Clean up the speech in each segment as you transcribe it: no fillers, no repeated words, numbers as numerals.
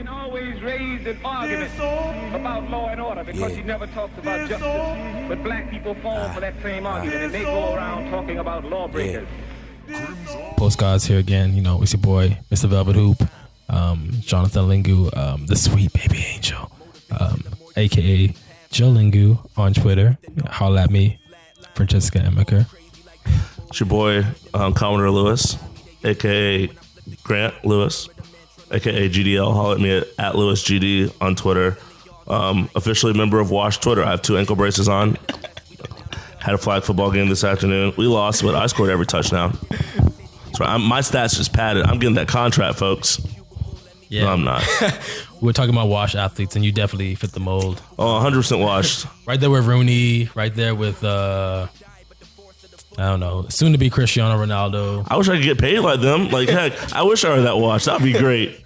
always raised an argument about law and order because he never talks about justice. But black people fall for that same argument, and they go around talking about lawbreakers. Postcards here again. You know, it's your boy, Mr. Velvet Hoop, Jonathan Lingu, the sweet baby angel, a.k.a. Joe Lingu on Twitter. Holla at me, Francesca Emiker. It's your boy, Commodore Lewis, a.k.a. Grant Lewis, a.k.a. GDL. Holla at me at LewisGD on Twitter. Officially a member of Wash Twitter. I have 2 ankle braces on. Had a flag football game this afternoon. We lost, but I scored every touchdown. That's right. My stats just padded. I'm getting that contract, folks. Yeah. No, I'm not. We were talking about Wash athletes, and you definitely fit the mold. Oh, 100% washed. Right there with Rooney. Right there with, I don't know, soon to be Cristiano Ronaldo. I wish I could get paid like them. Like, heck, I wish I were that washed. That'd be great.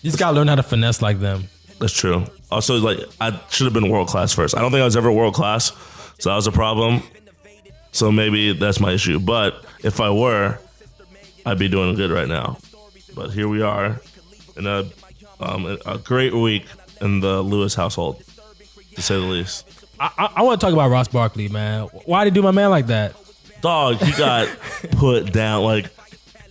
You just gotta learn how to finesse like them. That's true. Also, like, I should have been world class first. I don't think I was ever world class, so that was a problem. So maybe that's my issue. But if I were, I'd be doing good right now. But here we are in a great week in the Lewis household, to say the least. I want to talk about Ross Barkley, man. Why did he do my man like that? Dog, he got put down. Like,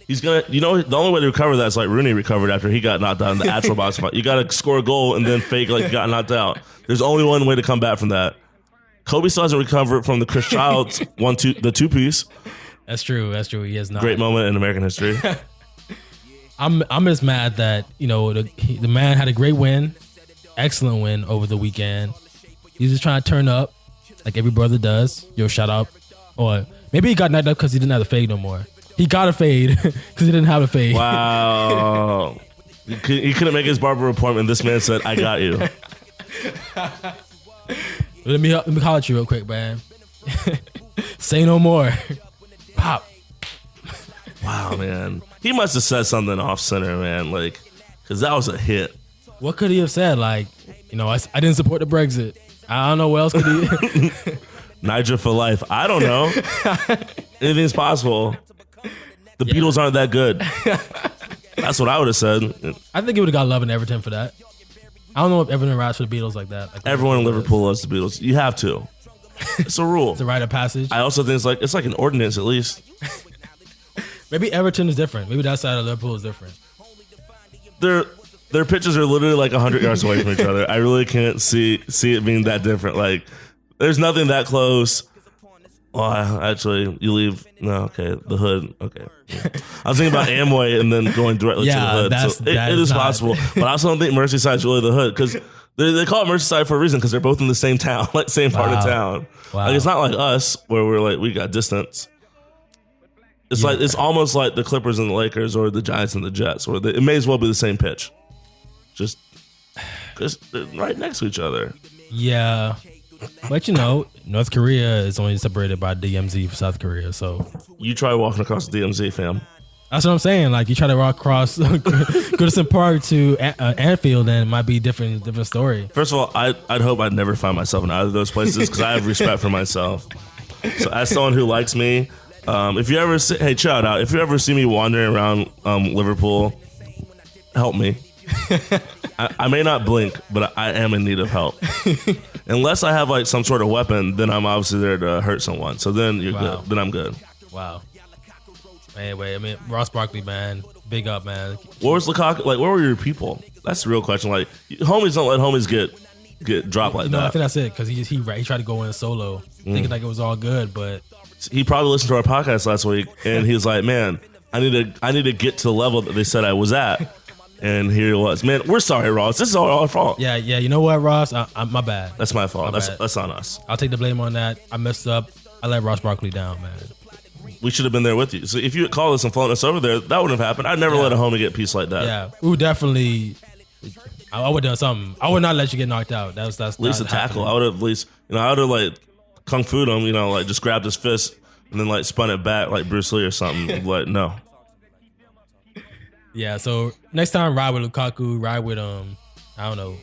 he's gonna, the only way to recover that is like Rooney recovered after he got knocked out in the actual box spot. You got to score a goal and then fake like you got knocked out. There's only one way to come back from that. Kobe still hasn't recovered from the Chris Childs the 2-piece. That's true. He has not. Great moment in American history. I'm just mad that the man had a great win, excellent win over the weekend. He's just trying to turn up like every brother does. Yo, shout out. Or maybe he got knocked up because he didn't have the fade no more. He got a fade because he didn't have a fade. Wow. He couldn't make his barber appointment. This man said, I got you. Let me holler at you real quick, man. Say no more. Pop. Wow, man. He must have said something off center, man. Like, because that was a hit. What could he have said? Like, I didn't support the Brexit. I don't know what else could he. Niger for life. I don't know. Anything's possible. The Beatles aren't that good. That's what I would have said. I think he would have got love in Everton for that. I don't know if Everton raps for the Beatles like that. Like everyone in Liverpool loves the Beatles. You have to. It's a rule. It's a rite of passage. I also think it's like an ordinance at least. Maybe Everton is different. Maybe that side of Liverpool is different. Their pitches are literally like 100 yards away from each other. I really can't see it being that different. Like, there's nothing that close. Oh, actually, you leave. No, okay. The hood. Okay. I was thinking about Amway and then going directly to the hood. So it is possible. But I also don't think Merseyside's really the hood because they call it Merseyside for a reason because they're both in the same town, like same part of town. Wow. Like, it's not like us where we're like, we got distance. It's like it's almost like the Clippers and the Lakers or the Giants and the Jets, where it may as well be the same pitch. Just they're right next to each other. Yeah. But North Korea is only separated by DMZ from South Korea, so you try walking across the DMZ, fam. That's what I'm saying. Like, you try to walk across Goodison Park to Anfield, and it might be a different story. First of all, I'd hope I'd never find myself in either of those places because I have respect for myself. So as someone who likes me, if you ever shout out, if you ever see me wandering around Liverpool, help me. I may not blink, but I am in need of help. Unless I have like some sort of weapon, then I'm obviously there to hurt someone. So then you're good. Then I'm good. Wow. Anyway, I mean, Ross Barkley, man, big up, man. Where was Lukaku? Like, where were your people? That's the real question. Like, homies don't let homies get dropped like that. I think that's it because he tried to go in solo, thinking like it was all good, but he probably listened to our podcast last week and he was like, "Man, I need to get to the level that they said I was at." And here it was. Man, we're sorry, Ross. This is all our fault. Yeah. You know what, Ross? I'm my bad. That's my fault. That's on us. I'll take the blame on that. I messed up. I let Ross Barkley down, man. We should have been there with you. So if you had called us and flown us over there, that wouldn't have happened. I'd never let a homie get peace like that. Yeah, we would definitely. I would have done something. I would not let you get knocked out. That's at least a tackle. I would have at least, I would have like kung fu'd him. Like just grabbed his fist and then like spun it back like Bruce Lee or something. Like no. Yeah. So next time, ride with Lukaku. Ride with I don't know.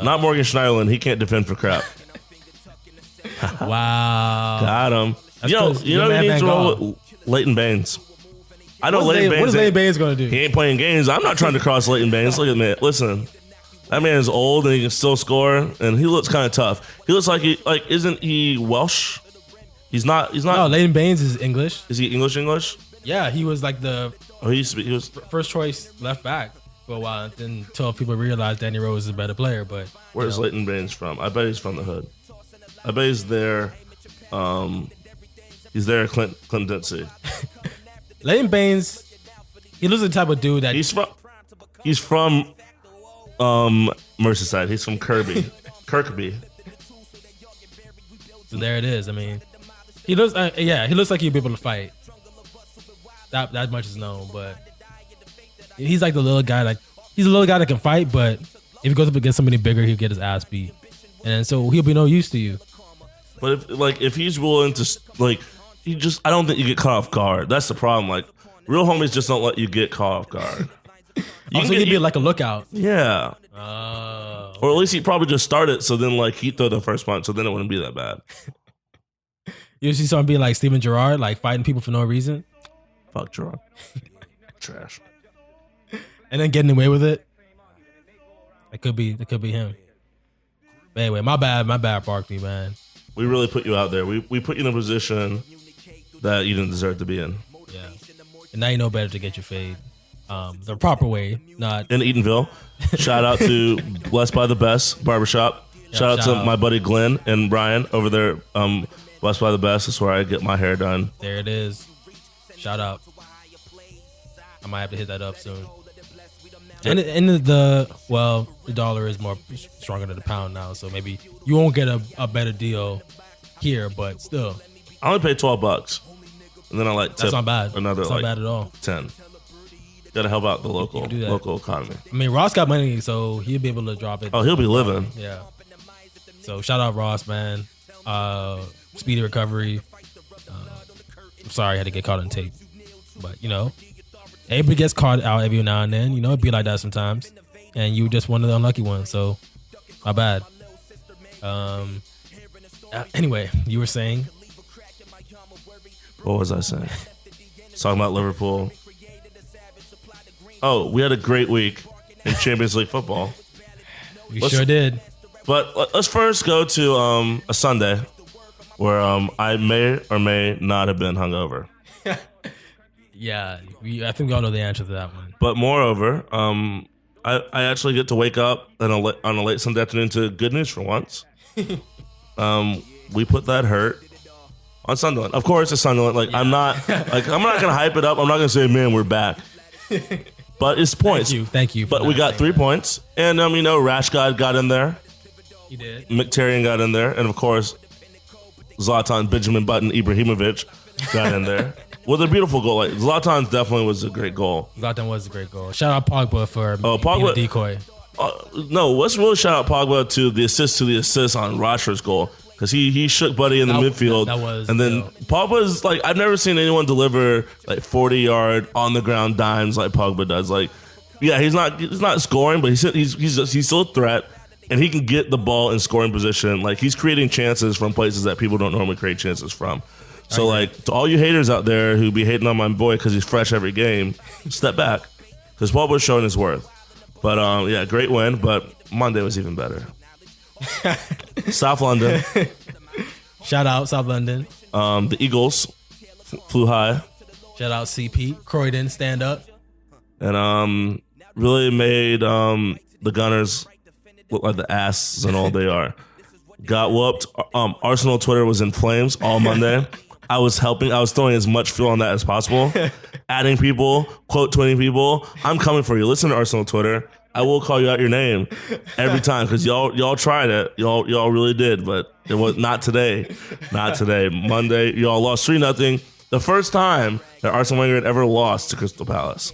Not Morgan Schneiderlin. He can't defend for crap. Wow. Got him. You know who needs to roll with Leighton Baines. I know Leighton Baines. What is Leighton Baines going to do? He ain't playing games. I'm not trying to cross Leighton Baines. Look at me. Listen, That man is old and he can still score, and he looks kind of tough. He looks like isn't he Welsh? He's not. No, Leighton Baines is English. Is he English? Yeah, he was like the he was first choice left back for a while, until people realized Danny Rose is a better player. But where's Leighton Baines from? I bet he's from the hood. I bet he's there. He's there at Clinton Dempsey. Leighton Baines, he looks like the type of dude that he's from Merseyside. He's from Kirkby. So there it is. I mean, he looks like he'd be able to fight. That much is known, but he's like the little guy. Like he's a little guy that can fight, but if he goes up against somebody bigger, he'll get his ass beat, and so he'll be no use to you. But if he's willing to I don't think you get caught off guard. That's the problem. Like real homies just don't let you get caught off guard. So he'd be like a lookout. Yeah. Okay. Or at least he'd probably just start it, so then he'd throw the first punch, so then it wouldn't be that bad. You see someone being like Steven Gerrard, like fighting people for no reason. Fuck Gerrard. Trash. And then getting away with it. It could be him. But anyway, my bad, Barkley, man. We really put you out there. We put you in a position that you didn't deserve to be in. Yeah. And now you know better to get your fade. The proper way, not in Eatonville. Shout out to Blessed by the Best Barbershop. Shout out to my buddy Glenn and Brian over there. Blessed by the Best is where I get my hair done. There it is. Shout out. I might have to hit that up soon. And the dollar is more stronger than the pound now, so maybe you won't get a better deal here, but still. I only paid $12, and then I that's not bad. Another not bad at all. 10. Got to help out the local economy. I mean, Ross got money, so he'll be able to drop it. Oh, he'll be living. Yeah. So shout out Ross, man. Speedy recovery. I'm sorry I had to get caught on tape, but everybody gets caught out every now and then. It'd be like that sometimes, and you just one of the unlucky ones. So, my bad. Anyway, you were saying. What was I saying? Talking about Liverpool. Oh, we had a great week in Champions League football. We sure did. But let's first go to a Sunday where I may or may not have been hungover. Yeah, I think we all know the answer to that one. But moreover, I actually get to wake up on a late Sunday afternoon to good news for once. We put that hurt on Sunderland. Of course, it's Sunderland. I'm not gonna hype it up. I'm not gonna say, man, we're back. But it's points. Thank you. But we got 3 points, and Rashgod got in there. He did. Mkhitaryan got in there, and of course, Zlatan Benjamin Button Ibrahimovic got in there with a beautiful goal. Zlatan definitely was a great goal. Zlatan was a great goal. Shout out Pogba for Pogba, being a decoy. No, let's really shout out Pogba to the assist on Rashford's goal. Because he shook Buddy in the midfield. And then Pogba's I've never seen anyone deliver 40-yard on the ground dimes like Pogba does. He's not scoring, but he's still a threat, and he can get the ball in scoring position. He's creating chances from places that people don't normally create chances from. So to all you haters out there who be hating on my boy because he's fresh every game, step back, because Pogba's showing his worth. But great win. But Monday was even better. South London. Shout out South London. The Eagles flew high. Shout out CP Croydon, stand up. And really made the Gunners look like the asses and all they are. Got whooped. Arsenal Twitter was in flames all Monday. I was throwing as much fuel on that as possible. Adding people, quote tweeting people. I'm coming for you. Listen to Arsenal Twitter. I will call you out your name every time because y'all tried it. Y'all really did, but it was not today. Not today. Monday, y'all lost 3-0. The first time that Arsene Wenger had ever lost to Crystal Palace.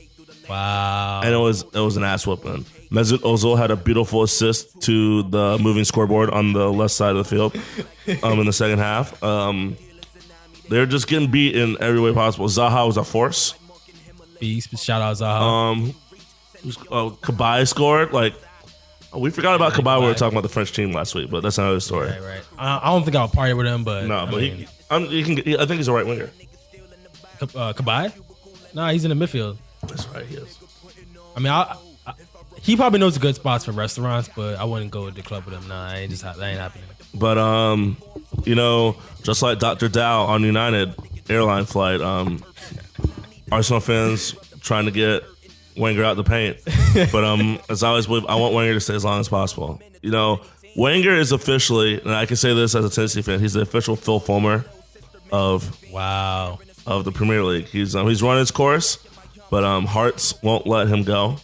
Wow. And it was an ass whooping. Mesut Ozil had a beautiful assist to the moving scoreboard on the left side of the field in the second half. They're just getting beat in every way possible. Zaha was a force. Beast. Shout out Zaha. Kabay scored. We forgot about Kabay when we were talking about the French team last week, but that's another story. Right. I don't think I'll party with him, but no. I think he's a right winger. Kabay? Nah, he's in the midfield. That's right, he is. I mean, He probably knows good spots for restaurants, but I wouldn't go to the club with him. Nah, that ain't happening. But just like Dr. Dow on United airline flight, Arsenal fans trying to get Wenger out the paint. But as I always believe, I want Wenger to stay as long as possible. Wenger is officially, and I can say this as a Tennessee fan, he's the official Phil Fulmer of the Premier League. He's run his course, but Hearts won't let him go,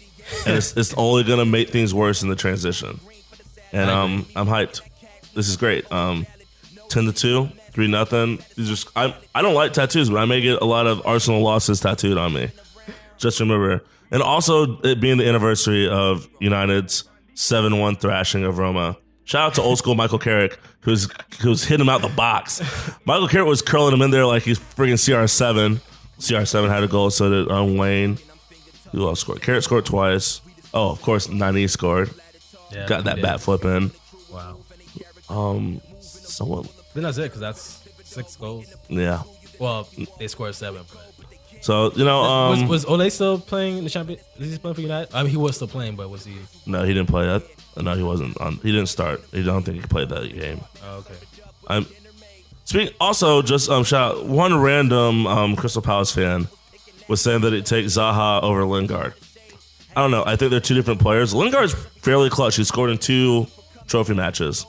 and it's only gonna make things worse in the transition. And I'm hyped. This is great. 10-2, 3-0. I don't like tattoos, but I may get a lot of Arsenal losses tattooed on me. Just remember, and also it being the anniversary of United's 7-1 thrashing of Roma. Shout out to old school Michael Carrick, who's hitting him out the box. Michael Carrick was curling him in there like he's friggin' CR7. CR7 had a goal, so did Wayne. Who else scored? Carrick scored twice. Oh, of course, Nani scored. Yeah, got that bat flip in. Wow. Someone. Then that's it, because that's 6 goals. Yeah. Well, they scored 7. But. So, was Ole still playing in the champion? Is he playing for United? I mean, he was still playing, but was he? No, he didn't play that. No, he wasn't on. He didn't start. I don't think he played that game. Oh, okay. Also, just shout out, one random Crystal Palace fan was saying that it'd take Zaha over Lingard. I don't know. I think they're two different players. Lingard's fairly clutch. He scored in 2 trophy matches.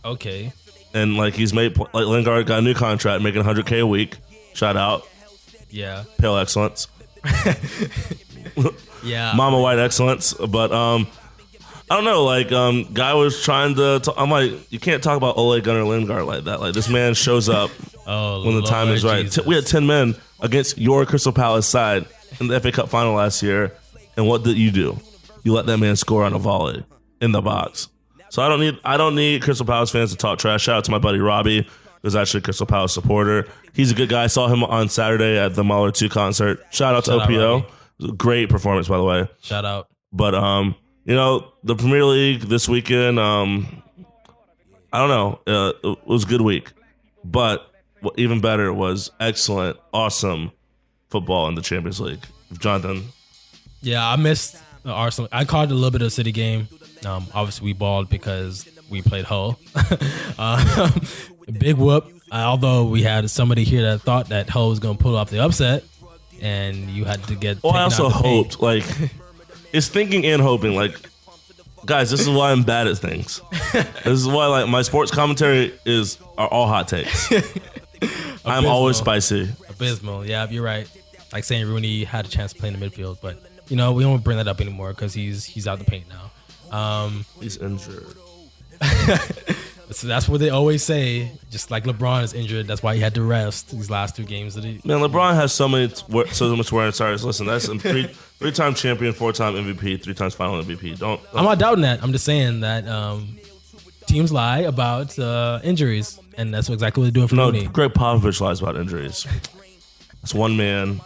Okay. And he's made Lingard got a new contract, making $100K a week. Shout out. Yeah. Pale excellence. Yeah. Mama white excellence. But I don't know. Guy was trying to. I'm like, you can't talk about Ole Gunnar Lingard like that. This man shows up when the time is right. We had 10 men against your Crystal Palace side in the FA Cup final last year, and what did you do? You let that man score on a volley in the box. So I don't need Crystal Palace fans to talk trash. Shout out to my buddy Robbie, who's actually a Crystal Palace supporter. He's a good guy. I saw him on Saturday at the Mahler 2 concert. Shout out to OPO. It was a great performance, by the way. Shout out. But the Premier League this weekend, I don't know. It was a good week. But what even better was excellent, awesome football in the Champions League. Jonathan. Yeah, I missed the Arsenal. I caught a little bit of the City game. Obviously, we balled because we played Hull. Big whoop. Although we had somebody here that thought that Hull was going to pull off the upset, and you had to get. Well, I also hoped, it's thinking and hoping. Guys, this is why I'm bad at things. This is why, my sports commentary are all hot takes. I'm always spicy. Abysmal. Yeah, you're right. Like saying Rooney had a chance to play in the midfield, but we don't bring that up anymore because he's out the paint now. He's injured. So that's what they always say. Just like LeBron is injured, that's why he had to rest these last 2 games. Man, LeBron has so much wear and tear. Listen, that's a 3-time champion, 4-time MVP, 3 times final MVP. Don't. I'm not doubting that. I'm just saying that teams lie about injuries, and that's exactly what they're doing for Rooney. Greg Popovich lies about injuries. That's one man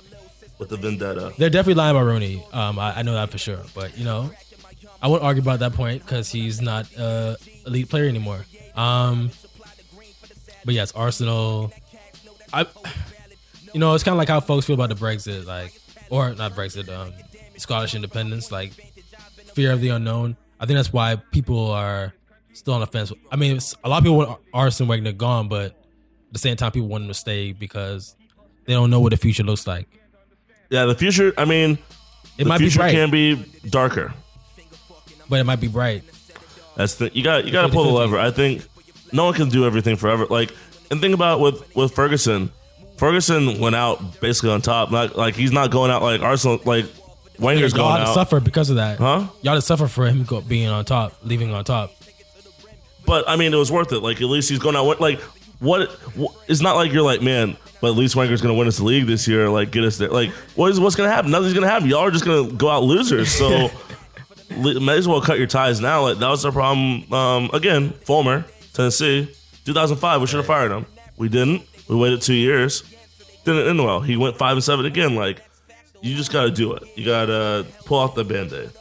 with a vendetta. They're definitely lying about Rooney. I know that for sure. But I won't argue about that point because he's not an elite player anymore. But yes, Arsenal. It's kind of like how folks feel about the Brexit, or not Brexit, Scottish independence, fear of the unknown. I think that's why people are still on the fence. I mean, a lot of people want Arsene Wenger gone, but at the same time, people want him to stay because they don't know what the future looks like. Yeah, the future. I mean, the future can be darker, but it might be bright. That's you got to pull the lever. I think no one can do everything forever. And think about with Ferguson. Ferguson went out basically on top. Not he's not going out like Arsenal. Wenger's going out. Y'all had to suffer because of that, huh? Y'all had to suffer for him being on top, leaving on top. But I mean, it was worth it. At least he's going out. What? It's not like you're man. But at least Wenger's going to win us the league this year. Get us there. What's going to happen? Nothing's going to happen. Y'all are just going to go out losers. So. May as well cut your ties now. That was our problem. Again, Fulmer, Tennessee, 2005. We should have fired him. We didn't. We waited 2 years. Didn't end well. He went 5-7 again. You just got to do it. You got to pull off the Band-Aid.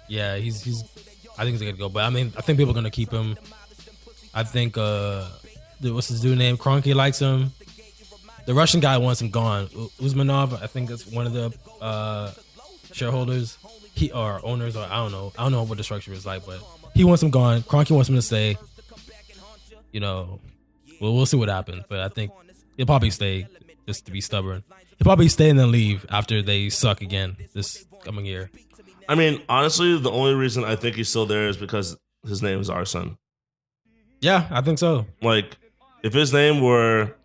Yeah, he's. I think he's gonna go. But I think people are gonna keep him. I think what's his dude name? Kroenke likes him. The Russian guy wants him gone. Uzmanov, I think that's one of the shareholders, or owners, or I don't know what the structure is like, but he wants him gone. Kroenke wants him to stay. We'll see what happens, but I think he'll probably stay just to be stubborn. He'll probably stay and then leave after they suck again this coming year. I mean, honestly, the only reason I think he's still there is because his name is Arsene. Yeah, I think so. Like, if his name were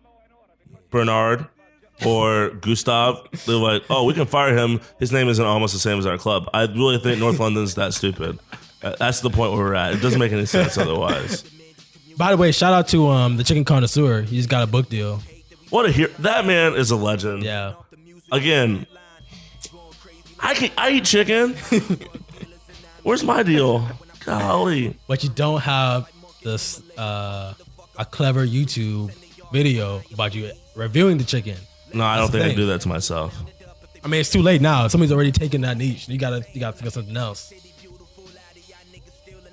Bernard or Gustav, they're like, oh, we can fire him. His name isn't almost the same as our club. I really think North London's that stupid. That's the point where we're at. It doesn't make any sense otherwise. By the way, shout out to the Chicken Connoisseur. He just got a book deal. That man is a legend. Yeah. Again, I eat chicken. Where's my deal? Golly. But you don't have this a clever YouTube video about you reviewing the chicken. No, I don't think I can do that to myself. I mean, it's too late now. Somebody's already taken that niche. You gotta think of something else.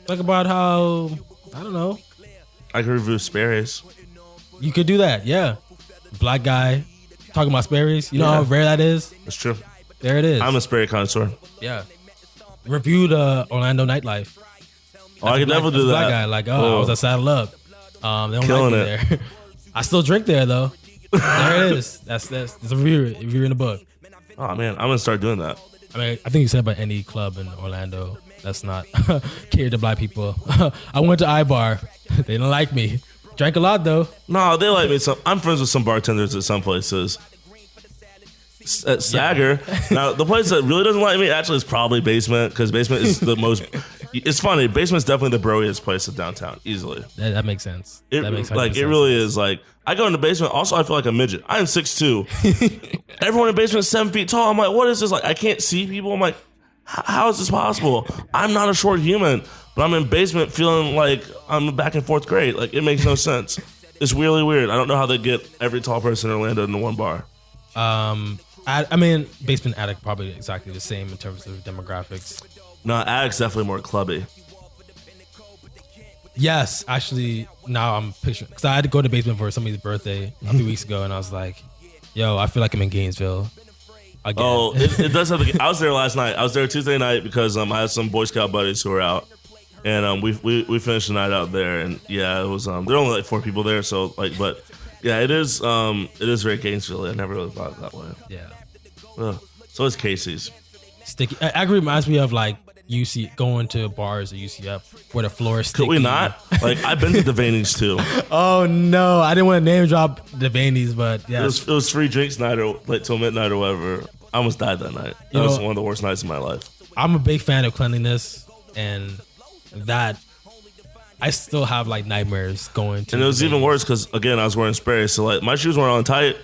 Talk about how, I don't know. I could review Sperry's. You could do that, yeah. Black guy talking about Sperry's. You know how rare that is? That's true. There it is. I'm a Sperry connoisseur. Yeah. Review the Orlando nightlife. Oh, I could never do that. Black guy, like, I was at Saddle Up. They don't Killing like me there. I still drink there though. There it is. That's a review in the book. Oh man, I'm gonna start doing that. I mean, I think you said about any club in Orlando that's not catered to black people. I went to iBar. They didn't like me. Drank a lot though. No, they like me. I'm friends with some bartenders at some places. At Stagger. Now, the place that really doesn't like me actually is probably Basement, because Basement is the most. It's funny. Basement's definitely the broiest place in downtown, easily. That makes sense. That makes sense. It really is. Like, I go in the Basement. Also, I feel like a midget. I am 6'2". Everyone in the Basement is 7 feet tall. I'm like, what is this? Like, I can't see people. I'm like, how is this possible? I'm not a short human, but I'm in Basement feeling like I'm back in 4th grade. Like, it makes no sense. It's really weird. I don't know how they get every tall person in Orlando into one bar. I mean, Basement, Attic probably exactly the same in terms of demographics. No, Attic's definitely more clubby. Yes, actually, now I'm picturing, because I had to go to Basement for somebody's birthday a few weeks ago, and I was like, yo, I feel like I'm in Gainesville again. Oh, it does have I was there last night. I was there Tuesday night because I had some Boy Scout buddies who were out, and we finished the night out there, and yeah, it was there were only like 4 people there, so like, but yeah, it is very Gainesville. I never really thought it that way. Yeah. So is Casey's. Sticky. Actually reminds me of like going to bars at UCF where the floor is sticky. Could we not? Like, I've been to Devaney's too. Oh no, I didn't want to name drop Devaney's, but yeah, it was free drinks night or like till midnight or whatever. I almost died that night. That was one of the worst nights of my life. I'm a big fan of cleanliness, and that I still have like nightmares going to. And it was even worse because, again, I was wearing Sperry, so like my shoes weren't on tight.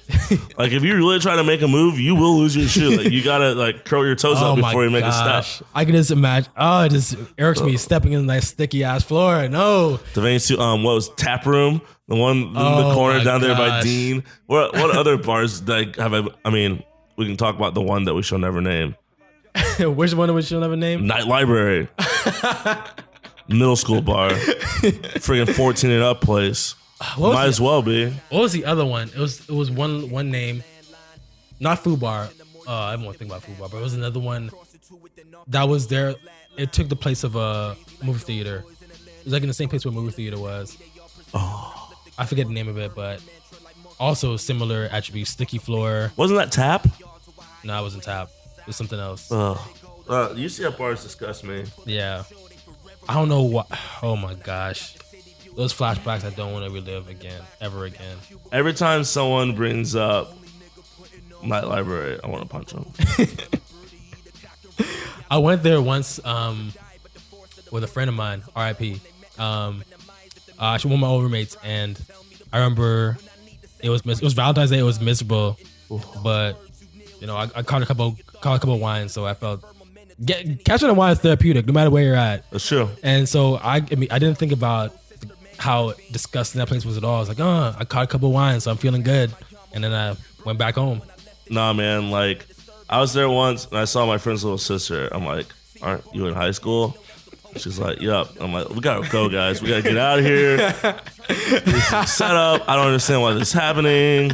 Like, if you really try to make a move, you will lose your shoe. Like, you gotta like curl your toes up before you make a step. I can just imagine. Oh, it just irks me stepping in that sticky ass floor. No. Devaney's what was Tap Room? The one in the corner down there by Dean. What other bars like have I mean, we can talk about the one that we shall never name. Which one we shall never name? Night Library. Middle school bar. Friggin' 14 and up place. Might as well be. What was the other one? It was one name. Not Food Bar. I don't want to think about Food Bar, but it was another one that was there. It took the place of a movie theater. It was like in the same place where a movie theater was. Oh. I forget the name of it, but also similar attributes. Sticky floor. Wasn't that Tap? No, it wasn't Tap. It was something else. UCF bars disgust me. Yeah. I don't know what. Oh my gosh. Those flashbacks I don't want to relive ever again. Every time someone brings up Night Library, I want to punch them. I went there once with a friend of mine, RIP. She one of my old roommates, and I remember it was Valentine's Day. It was miserable, but I caught a couple of wines, so I felt catching a wine is therapeutic, no matter where you're at. That's true. And so I didn't think about how disgusting that place was at all. I was like, I caught a couple of wines, so I'm feeling good. And then I went back home. Nah, man, like, I was there once and I saw my friend's little sister. I'm like, aren't you in high school? She's like, yup. I'm like, we gotta go, guys. We gotta get out of here. This is set up. I don't understand why this is happening.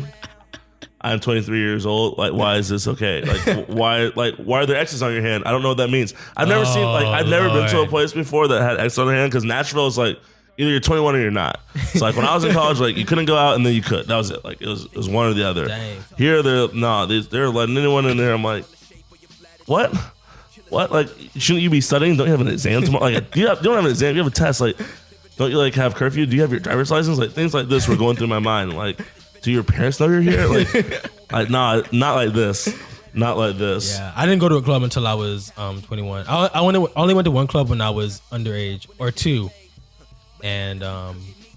I'm 23 years old. Like, why is this okay? Why are there X's on your hand? I don't know what that means. I've never I've never been to a place before that had X on their hand, because Nashville is like, either you're 21 or you're not. So like when I was in college, like you couldn't go out and then you could. That was it. Like it was one or the other. Dang. Here they're letting anyone in there. I'm like, what? What? Like, shouldn't you be studying? Don't you have an exam tomorrow? Like, you don't have an exam. You have a test. Like, don't you like have curfew? Do you have your driver's license? Like things like this were going through my mind. Like, do your parents know you're here? Like, nah, not like this. Not like this. Yeah, I didn't go to a club until I was 21. I only went to one club when I was underage, or two. And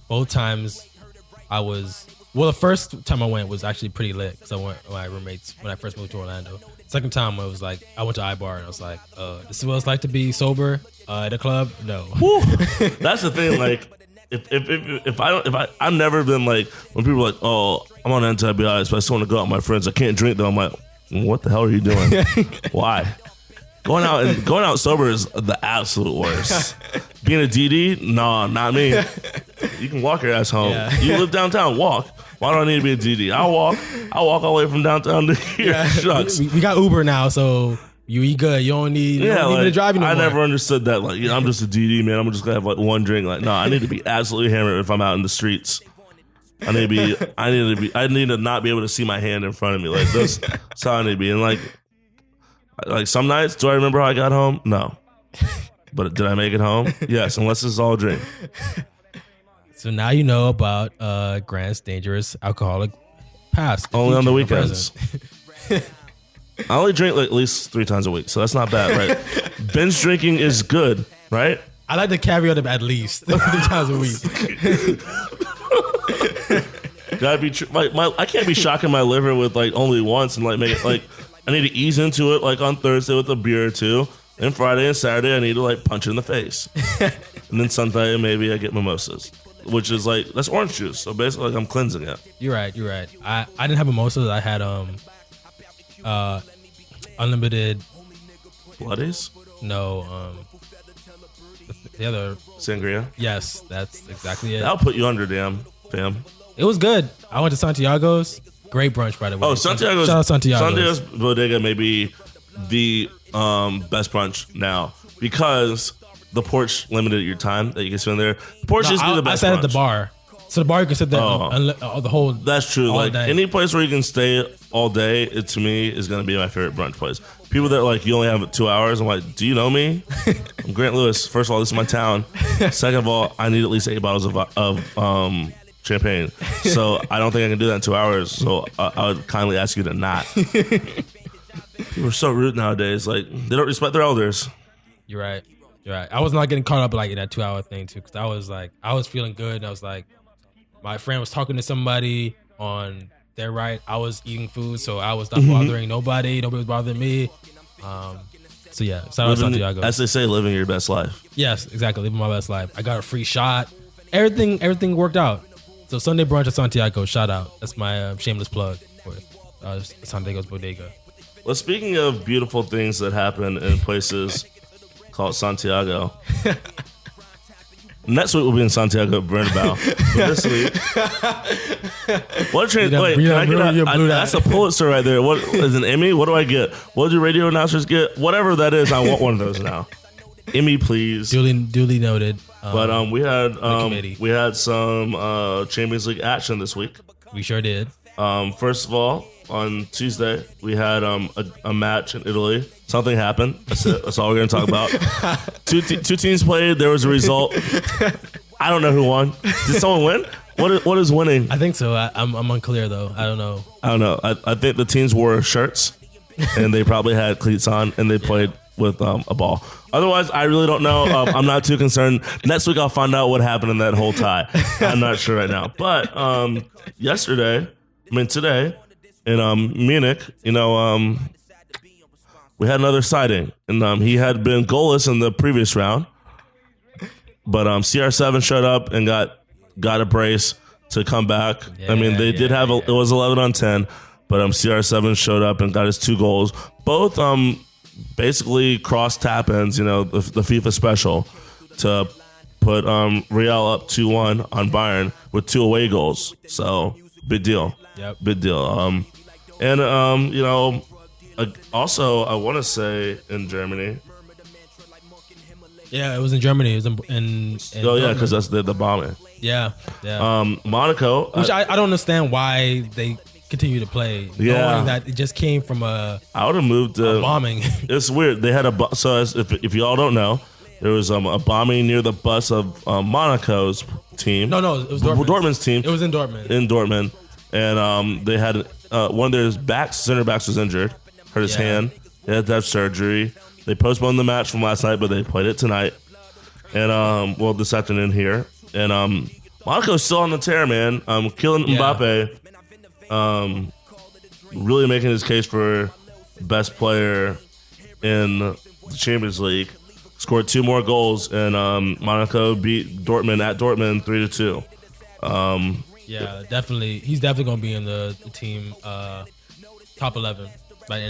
both times I was, the first time I went was actually pretty lit because I went with my roommates when I first moved to Orlando. Second time I was like, I went to iBar and I was like, this is what it's like to be sober at a club? No. That's the thing. Like, I've never been like, when people are like, oh, I'm on antibiotics, but I still want to go out with my friends. I can't drink though. I'm like, what the hell are you doing? Why? Going out sober is the absolute worst. Being a DD, nah, not me. You can walk your ass home. Yeah. You live downtown, walk. Why do I need to be a DD? I'll walk all the way from downtown to here. Yeah. Shucks. We got Uber now, so you eat good. You don't need me to drive you no more. I never understood that. Like, I'm just a DD, man. I'm just gonna have like one drink. Like, no, I need to be absolutely hammered if I'm out in the streets. I need to not be able to see my hand in front of me. Like, that's how I need to be. And like some nights, do I remember how I got home? No. But did I make it home? Yes, unless it's all drink. So now you know about Grant's dangerous alcoholic past. Only on the weekends. I only drink like at least 3 times a week, so that's not bad, right? Binge drinking is good, right? I like the caveat of at least 3 times a week. Gotta be I can't be shocking my liver with like only once and like make it like I need to ease into it like on Thursday with a beer or two. And Friday and Saturday, I need to like punch it in the face. And then Sunday, maybe I get mimosas, which is like, that's orange juice. So basically, like, I'm cleansing it. You're right. I didn't have mimosas. I had unlimited Bloodies? No, the other sangria. Yes, that's exactly it. That'll put you under, damn fam. It was good. I went to Santiago's. Great brunch, by the way. Oh, Santiago's. Shout out Santiago's. Bodega may be the best brunch now because the porch limited your time that you can spend there. The porch used to be the best. I sat brunch. At the bar, so the bar you can sit there the whole. That's true. Like any place where you can stay all day, it to me is going to be my favorite brunch place. People that are like, you only have 2 hours. I'm like, do you know me? I'm Grant Lewis. First of all, this is my town. Second of all, I need at least 8 bottles of champagne. So I don't think I can do that in 2 hours. So I would kindly ask you to not. People are so rude nowadays. Like, they don't respect their elders. You're right. I was not getting caught up like in that 2 hour thing too, because I was feeling good. And I was like, my friend was talking to somebody on their right. I was eating food, so I was not bothering nobody. Nobody was bothering me. So yeah, shout out to Santiago. As they say, living your best life. Yes, exactly. Living my best life. I got a free shot. Everything worked out. So Sunday brunch at Santiago. Shout out. That's my shameless plug for Santiago's Bodega. Well, speaking of beautiful things that happen in places called Santiago, next week we'll be in Santiago Bernabeu. But this week, that's a Pulitzer right there. What is an Emmy? What do I get? What do radio announcers get? Whatever that is, I want one of those now. Emmy, please. Duly noted. But we had some Champions League action this week. We sure did. First of all, on Tuesday, we had a match in Italy. Something happened. That's it. That's all we're going to talk about. Two teams played. There was a result. I don't know who won. Did someone win? What is winning? I think so. I'm unclear, though. I don't know. I think the teams wore shirts, and they probably had cleats on, and they played with a ball. Otherwise, I really don't know. I'm not too concerned. Next week, I'll find out what happened in that whole tie. I'm not sure right now. But today, in Munich, we had another sighting, and he had been goalless in the previous round, but CR7 showed up and got a brace to come back. They did have it was 11-10, but CR7 showed up and got his 2 goals, both basically cross tap-ins, the FIFA special, to put Real up 2-1 on Bayern with 2 away goals. So big deal. Yep. Big deal. And also I want to say in Germany. Yeah, it was in Germany. It was in Oh yeah, because that's the bombing. Yeah. Monaco, which I don't understand why they continue to play. Yeah. Knowing that it just came from I would have moved to bombing. It's weird. They had if y'all don't know, there was a bombing near the bus of Monaco's team. No, it was Dortmund's team. It was in Dortmund. And they had one of their center backs was injured, hurt his hand. They had to have surgery. They postponed the match from last night, but they played it tonight. And this afternoon here. And Monaco's still on the tear, man. Killing Mbappe. Really making his case for best player in the Champions League. Scored 2 more goals, and Monaco beat Dortmund at Dortmund 3-2. Yeah, definitely. He's definitely going to be in the team top 11 by the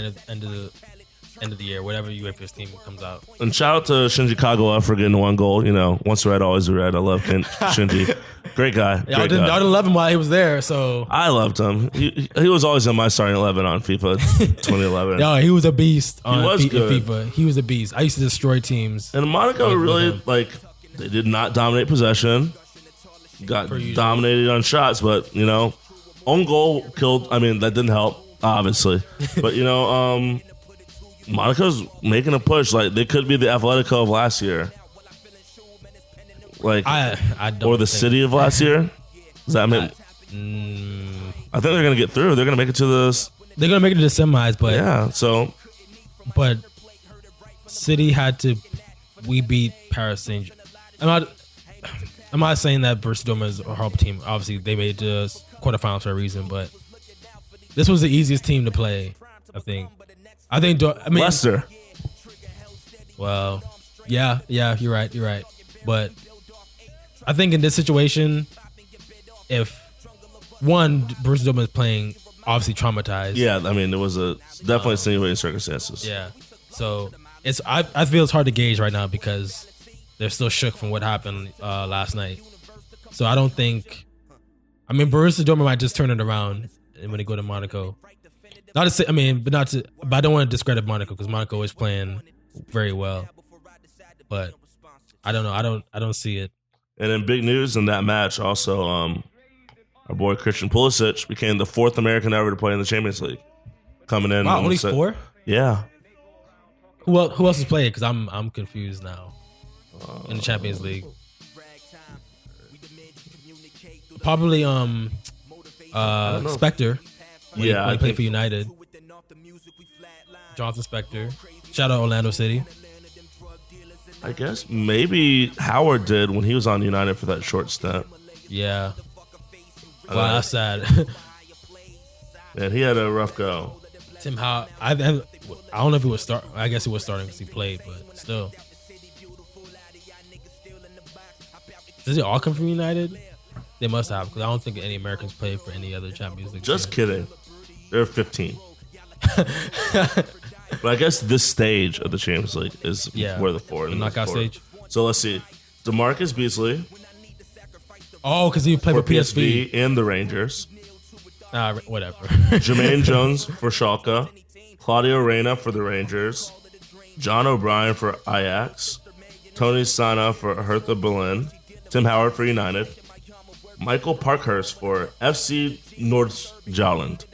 end of the year, whatever UEFA's team comes out. And shout out to Shinji Kagawa for getting 1 goal. Once red, always red. I love Shinji. Great guy. I didn't love him while he was there, so I loved him. He was always in my starting 11 on FIFA 2011. No, he was a beast on good. FIFA. He was a beast. I used to destroy teams. And Monaco really they did not dominate possession. Got dominated on shots, but own goal killed. I mean, that didn't help, obviously. But Monaco's making a push. Like they could be the Atletico of last year. Like I don't or the City of last year. Does that mean? I think they're gonna get through. They're gonna make it to this. They're gonna make it to the semis, but yeah. So, but City had to. We beat Paris Saint-Germain. I'm not saying that Borussia Dortmund is a horrible team. Obviously, they made the quarterfinals for a reason, but this was the easiest team to play. I think. Leicester. Well, yeah, you're right. But I think in this situation, if Borussia Dortmund is playing obviously traumatized. Yeah, I mean, there was definitely extenuating circumstances. Yeah, so I feel it's hard to gauge right now because they're still shook from what happened last night. So I don't think. I mean, Borussia Dortmund might just turn it around when they go to Monaco. Not to say, but I don't want to discredit Monaco because Monaco is playing very well. But I don't know. I don't see it. And in big news in that match, also, our boy Christian Pulisic became the 4th American ever to play in the Champions League. Coming in. Wow, only 4? Yeah. Who else has played? Because I'm confused now. In the Champions League. Probably Spectre. When he played for United. Jonathan Spector. Shout out Orlando City. I guess maybe Howard did when he was on United for that short stint. Yeah. Wow, that's sad. Man, he had a rough go. Tim Howard. I don't know if he was start. I guess he was starting because he played, but still. Does it all come from United? They must have, because I don't think any Americans played for any other Champions League. Just kidding. They're 15. But I guess this stage of the Champions League is where the 4. The knockout stage. So let's see. DeMarcus Beasley. Oh, because he played for PSV. And the Rangers. Whatever. Jermaine Jones for Schalke. Claudio Reyna for the Rangers. John O'Brien for Ajax. Tony Sana for Hertha Berlin. Tim Howard for United. Michael Parkhurst for FC Nordjylland.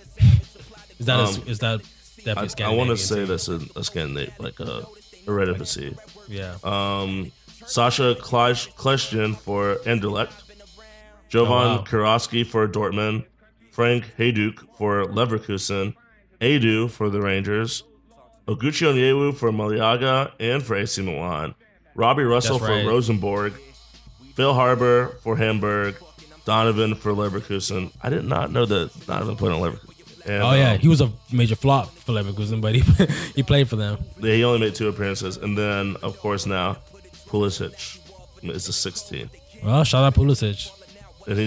Is that definitely Scandinavian? I want to say that's a Scandinavian, like a Eredivisie. Yeah. Sasha Kleshtin for Anderlecht. Jovan Kurowski for Dortmund. Frank Hajduk for Leverkusen. Edu for the Rangers. Oguchi Onyewu for Malaga and for AC Milan. Robbie Russell for Rosenborg. Phil Harbour for Hamburg. Donovan for Leverkusen. I did not know that Donovan played on Leverkusen. And, he was a major flop for Leverkusen, but he played for them. He only made 2 appearances. And then, of course, now, Pulisic is the 16. Well, shout out Pulisic. And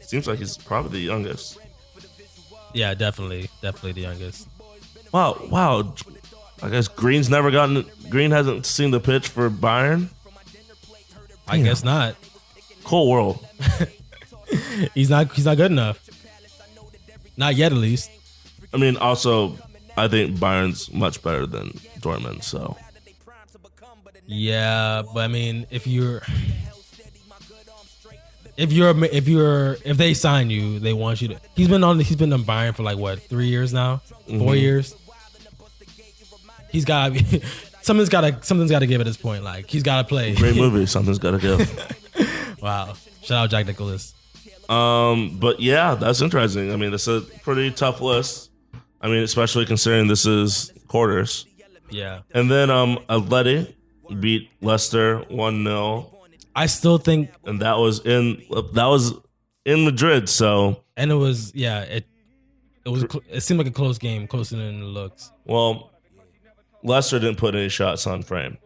seems like he's probably the youngest. Yeah, definitely the youngest. Wow. I guess Green hasn't seen the pitch for Bayern? I guess not. Cold world. He's not good enough. Not yet, at least. I mean, also, I think Bayern's much better than Dortmund. So Yeah, but I mean, if they sign you, they want you to. He's been on Bayern for like what, 3 years now, 4 years. He's got something's got to give at this point. Like he's got to play. Great movie. Something's got to give. Wow. Shout out Jack Nicklaus. But yeah, that's interesting. I mean, it's a pretty tough list. I mean, especially considering this is quarters. Yeah. And then Atleti beat Leicester 1-0. I still think, and that was in Madrid. So, and it was it seemed like a close game, closer than it looks. Well, Leicester didn't put any shots on frame.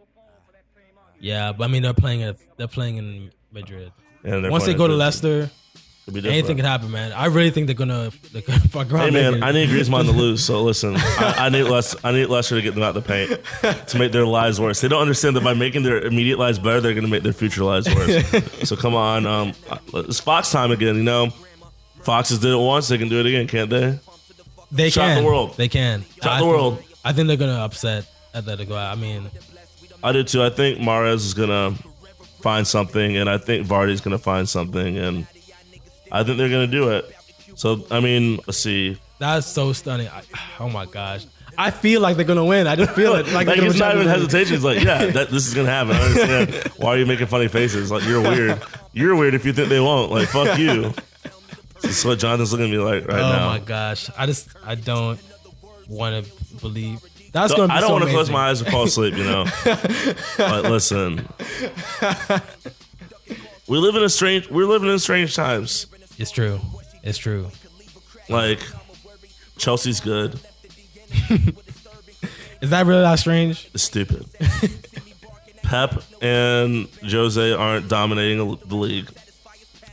Yeah, but I mean they're playing in Madrid. And once they go to Leicester, anything can happen, man. I really think they're gonna fuck around. Hey man, I need Griezmann to lose. So listen, I need Leicester to get them out the paint to make their lives worse. They don't understand that by making their immediate lives better, they're gonna make their future lives worse. So come on, it's Fox time again. You know, Foxes did it once, they can do it again, can't they? They Shock can. the world. They can. Shock the world. I think they're gonna upset Atletico. I mean, I do too. I think Mahrez is gonna find something, and I think Vardy's gonna find something, and I think they're gonna do it. So I mean, let's see. That's so stunning. Oh my gosh, I feel like they're gonna win. I just feel it. Like it's not even hesitation. It's like, yeah, this is gonna happen. I understand. Why are you making funny faces? Like you're weird. You're weird if you think they won't. Like fuck you. This is what Jonathan's looking at me like right now. Oh my gosh, I don't want to believe. That's gonna be I don't want to close amazing. my eyes and fall asleep, you know. But listen, we're living in strange times. It's true. It's true. Like Chelsea's good. Is that really that strange? It's stupid. Pep and Jose aren't dominating the league.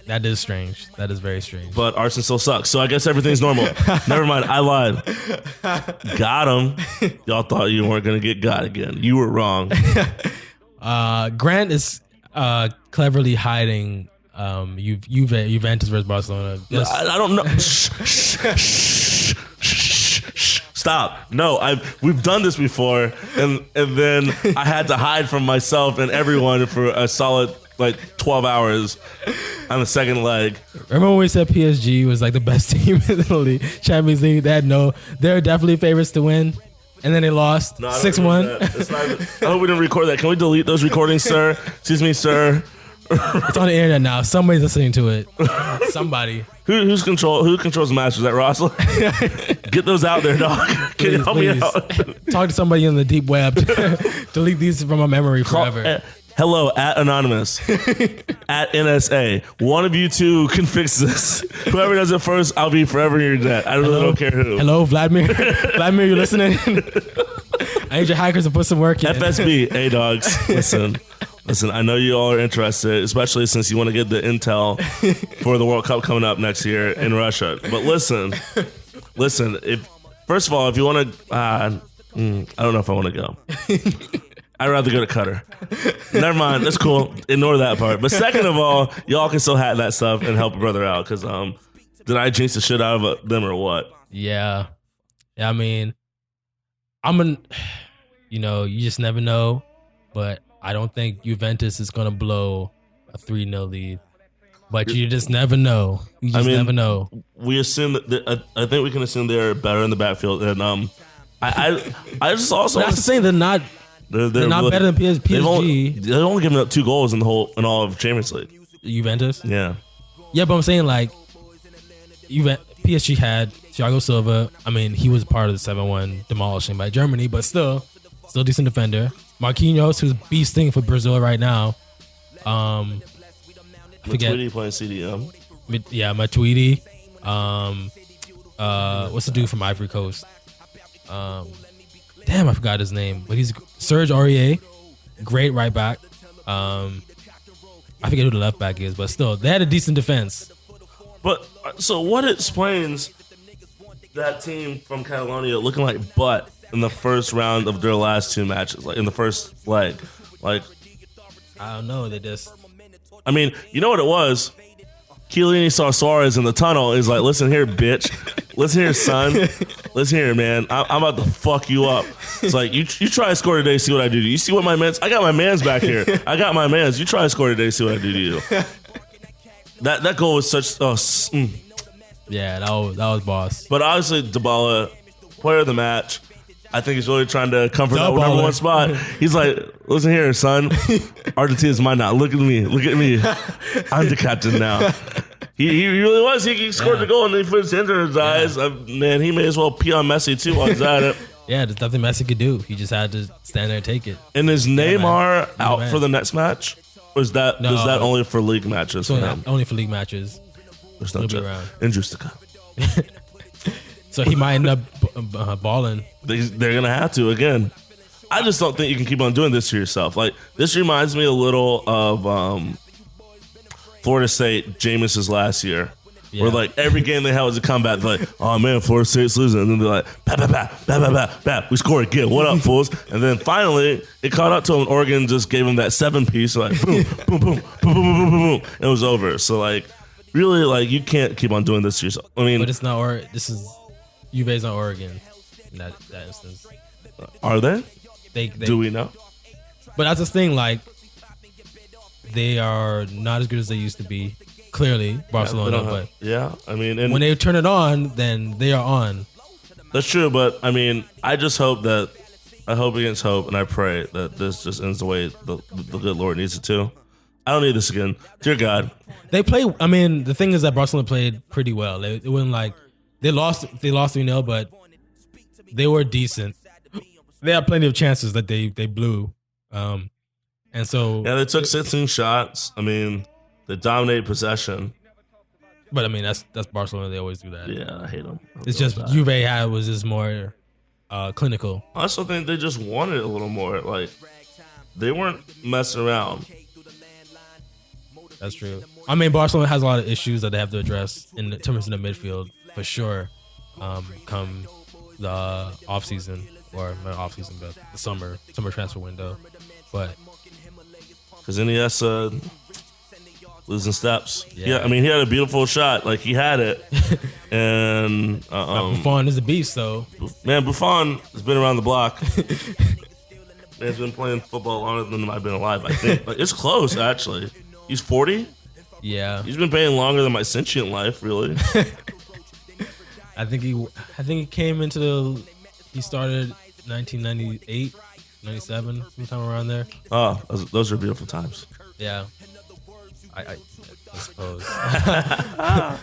That is strange. That is very strange. But Arsenal still sucks, so I guess everything's normal. Never mind, I lied. Got him. Y'all thought you weren't going to get got again. You were wrong. Grant is cleverly hiding Juventus versus Barcelona. I don't know. Stop. No, we've done this before, and then I had to hide from myself and everyone for a solid 12 hours on the second leg. Remember when we said PSG was like the best team in the league, Champions League? They're definitely favorites to win, and then they lost 6-1. I hope we didn't record that. Can we delete those recordings, sir? Excuse me, sir. It's on the internet now. Somebody's listening to it. Somebody. Who controls the match? Is that Rossler? Get those out there, dog. Can you help me out? Talk to somebody in the deep web. Delete these from my memory forever. Hello, @Anonymous, @NSA. One of you two can fix this. Whoever does it first, I'll be forever in your debt. I really don't care who. Hello, Vladimir. Vladimir, you listening? I need your hackers to put some work in. FSB, hey dogs, listen. I know you all are interested, especially since you want to get the intel for the World Cup coming up next year in Russia. But listen. First of all, if you want to, I don't know if I want to go. I'd rather go to Qatar. Never mind. That's cool. Ignore that part. But second of all, y'all can still hack that stuff and help a brother out. Because did I jinx the shit out of them or what? Yeah. I mean, you just never know. But I don't think Juventus is going to blow a 3-0 lead. But you just never know. You just never know. We assume that I think we can assume they're better in the backfield. And I just also... That's the thing. They're not... They're not really better than PSG. They've only given up 2 goals in all of Champions League. Juventus? Yeah. Yeah, but I'm saying PSG had Thiago Silva. I mean, he was part of the 7-1 demolishing by Germany, but still decent defender. Marquinhos, who's beasting for Brazil right now. I forget. Matuidi playing CDM. Yeah, Matuidi. What's the dude from Ivory Coast? Damn, I forgot his name, but he's Serge Aurier, great right back. I forget who the left back is, but still, they had a decent defense. But so what explains that team from Catalonia looking like butt in the first round of their last 2 matches, like in the first leg? Like, I don't know. They just... I mean, you know what it was? Chiellini saw Suarez in the tunnel. He's like, listen here, bitch. listen here, son. Listen here, man. I'm about to fuck you up. It's like, you try to score today, see what I do to you. You see what my man's... I got my man's back here. I got my man's. You try to score today, see what I do to you. That goal was such... Yeah, that was boss. But obviously, Dybala, player of the match. I think he's really trying to comfort that number one spot. He's like, listen here, son. Argentina's mine now. Look at me. Look at me. I'm the captain now. He really was. He scored the goal and then he put his hands in his eyes. Man, he may as well pee on Messi too while he's at it. Yeah, there's nothing Messi could do. He just had to stand there and take it. And is Neymar out for the next match? Or is that only for league matches? So only for league matches. There's no injuries to come. So he might end up balling. They're going to have to again. I just don't think you can keep on doing this to yourself. Like, this reminds me a little of Florida State, Jameis's last year. Yeah. Where, like, every game they had was a comeback. Like, oh, man, Florida State's losing. And then they're like, bap. We scored again. What up, fools? And then finally, it caught up to him. And Oregon just gave him that 7-piece. Like, boom, boom, boom, boom, boom, boom, boom, boom. It was over. So, like, really, like, you can't keep on doing this to yourself. I mean, but it's not. This is UVA's not Oregon in that instance. Are they? They do we know? But that's the thing. Like, they are not as good as they used to be. Clearly, Barcelona. I mean, and when they turn it on, then they are on. That's true, but I mean, I just hope that I hope against hope, and I pray that this just ends the way the good Lord needs it to. I don't need this again. Dear God. They play. I mean, the thing is that Barcelona played pretty well. It wasn't like they lost 3-0, but they were decent. They had plenty of chances that they blew, and so they took 16 shots. I mean, they dominated possession. But I mean, that's Barcelona. They always do that. Yeah, I hate them. It's just Juve was just more clinical. I also think they just wanted it a little more. Like, they weren't messing around. That's true. I mean, Barcelona has a lot of issues that they have to address in terms of the midfield for sure. Come the off season, or not off season, but the summer transfer window. But because Iniesta losing steps. Yeah, I mean, he had a beautiful shot. Like, he had it, and Buffon is a beast, though. Man, Buffon has been around the block. Man's been playing football longer than I've been alive. I think it's close, actually. He's 40? Yeah. He's been playing longer than my sentient life, really. I think he came into he started 1998, 97, sometime around there. Oh, those are beautiful times. Yeah. I suppose. I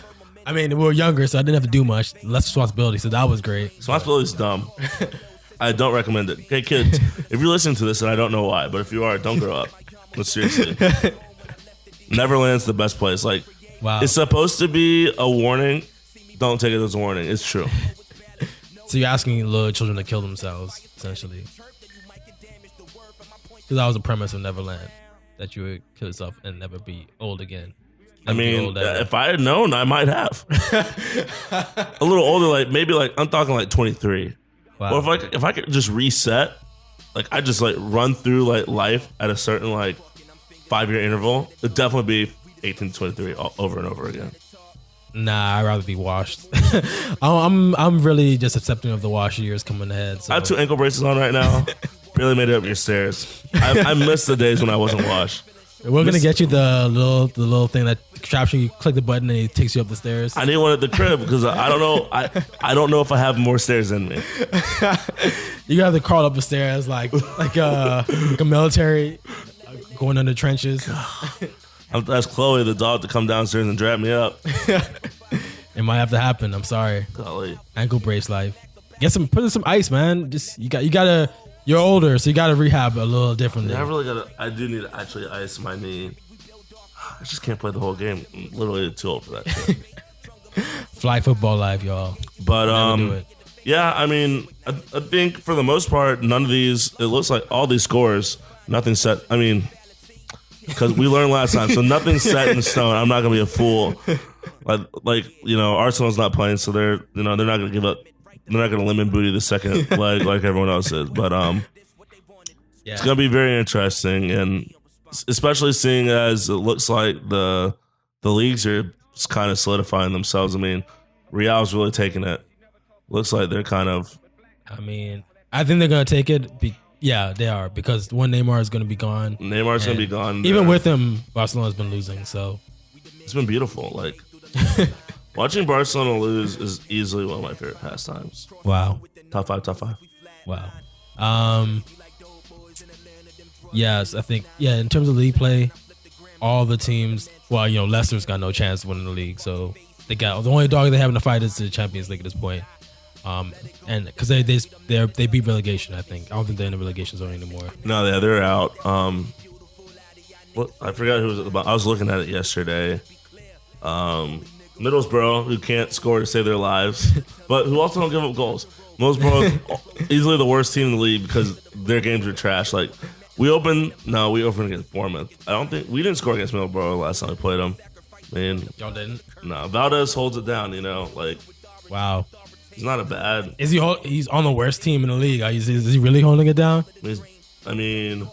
mean, we were younger, so I didn't have to do much. Less responsibility, so that was great. Responsibility is dumb. I don't recommend it. Okay, kids, if you're listening to this, and I don't know why, but if you are, don't grow up. But seriously. Neverland's the best place. Like, wow. It's supposed to be a warning. Don't take it as a warning. It's true. So you're asking little children to kill themselves, essentially. Because that was the premise of Neverland, that you would kill yourself and never be old again. I mean, if I had known, I might have. A little older, like maybe like I'm talking like 23. Wow. Or if I could just reset, like I just like run through like life at a certain like 5-year interval, it'd definitely be 18 to 23 over and over again. Nah, I'd rather be washed. I'm really just accepting of the wash years coming ahead. So. I have 2 ankle braces on right now. Barely made it up your stairs. I miss the days when I wasn't washed. We're gonna get you the little thing that contraption. You click the button and it takes you up the stairs. I need one at the crib because I don't know. I don't know if I have more stairs in me. You have to crawl up the stairs like a military going under trenches. I'll ask Chloe, the dog, to come downstairs and drag me up. It might have to happen. I'm sorry. Golly. Ankle brace life. Put in some ice, man. Just you gotta. You're older, so you gotta rehab a little differently. Yeah, I do need to actually ice my knee. I just can't play the whole game. I'm literally too old for that shit. Fly football life, y'all. But yeah, I mean, I think for the most part, none of these. It looks like all these scores, nothing's set. I mean, because we learned last time, so nothing's set in stone. I'm not gonna be a fool. Like Arsenal's not playing, so they're not gonna give up. They're not going to lemon booty the second leg like everyone else is. But It's going to be very interesting. And especially seeing as it looks like the leagues are kind of solidifying themselves. I mean, Real's really taking it. looks like they're kind of. I mean, I think they're gonna take it. Yeah, they are, because one Neymar is gonna be gone. Neymar's gonna be gone. Even with him, Barcelona's been losing. So it's been beautiful. Like watching Barcelona lose is easily one of my favorite pastimes. Wow. Top five. Wow. Yes, I think in terms of league play, all the teams. Well, Leicester's got no chance of winning the league, so they got the only dog they have in the fight is the Champions League at this point. And because they beat relegation, I think. I don't think they're in the relegation zone anymore. No, they're out. I forgot who was at the bottom. I was looking at it yesterday. Middlesbrough, who can't score to save their lives, but who also don't give up goals. Middlesbrough, easily the worst team in the league because their games are trash. Like we opened against Bournemouth. I don't think we didn't score against Middlesbrough last time we played them. Man, y'all didn't. No, Valdez holds it down. Like wow. He's not a bad. Is he? He's on the worst team in the league. Is he really holding it down? I mean,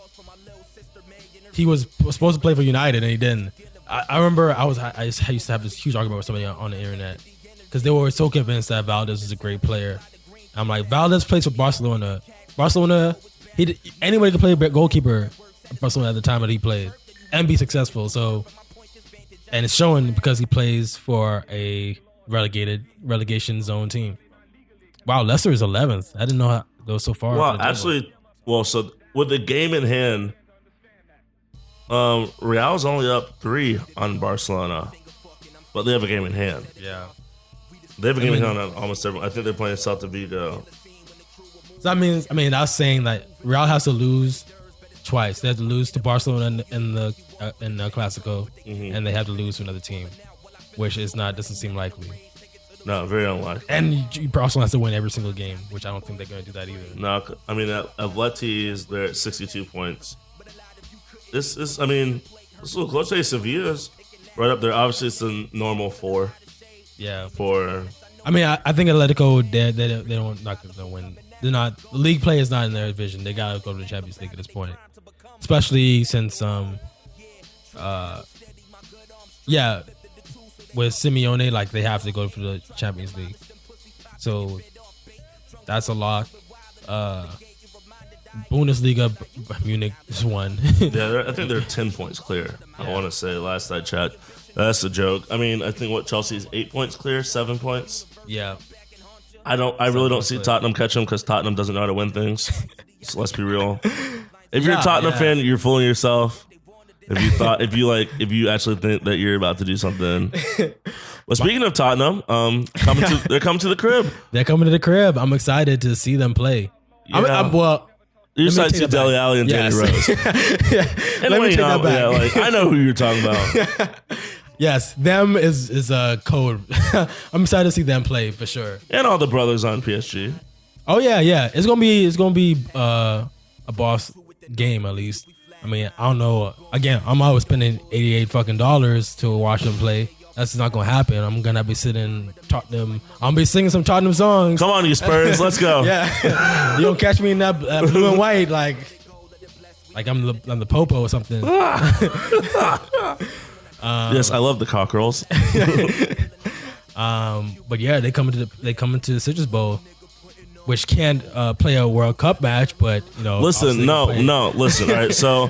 he was supposed to play for United and he didn't. I remember I used to have this huge argument with somebody on the internet because they were so convinced that Valdez is a great player. I'm like, Valdez plays for Barcelona. Anybody could play goalkeeper at Barcelona at the time that he played and be successful. So, and it's showing because he plays for a relegation zone team. Wow, Leicester is 11th. I didn't know how they were so far. Well, actually, so with the game in hand, Real's only up 3 on Barcelona, but they have a game in hand. Yeah, they have a game in hand on almost everyone. I think they're playing Celta Vigo. So that means, that's saying that Real has to lose twice. They have to lose to Barcelona in the Clásico, and they have to lose to another team, which doesn't seem likely. No, very unlikely. And you Barcelona has to win every single game, which I don't think they're going to do that either. No, I mean, Atleti they're at 62 points. This is a little close. Sevilla's right up there. Obviously, it's a normal 4. Yeah. 4. I think Atletico, they're not going to win. They're not. The league play is not in their division. They got to go to the Champions League at this point, especially since with Simeone, like they have to go for the Champions League. So that's a lock. Bundesliga, Munich just won. Yeah, I think they're 10 points clear. Yeah. I want to say last I checked. That's a joke. I think Chelsea's 8 points clear, 7 points. Yeah. I really don't see Tottenham catch them because Tottenham doesn't know how to win things. So let's be real. If you're a Tottenham fan, you're fooling yourself. If you actually think that you're about to do something. Well, speaking of Tottenham, they're coming to the crib. They're coming to the crib. I'm excited to see them play. Yeah. You're excited to see Dele Alli and Danny Rose. Anyway, I know who you're talking about. Yes, them is a code. I'm excited to see them play for sure. And all the brothers on PSG. Oh yeah. It's gonna be a boss game at least. I don't know. Again, I'm always spending $88 to watch them play. That's not gonna happen. I'm gonna be sitting Tottenham. I'm gonna be singing some Tottenham songs. Come on, you Spurs, let's go. Yeah, you don't catch me in that blue and white like I'm the Popo or something. Yes, I love the cockerels. But yeah, they come into the Citrus Bowl, which can't play a World Cup match, but listen. All right, so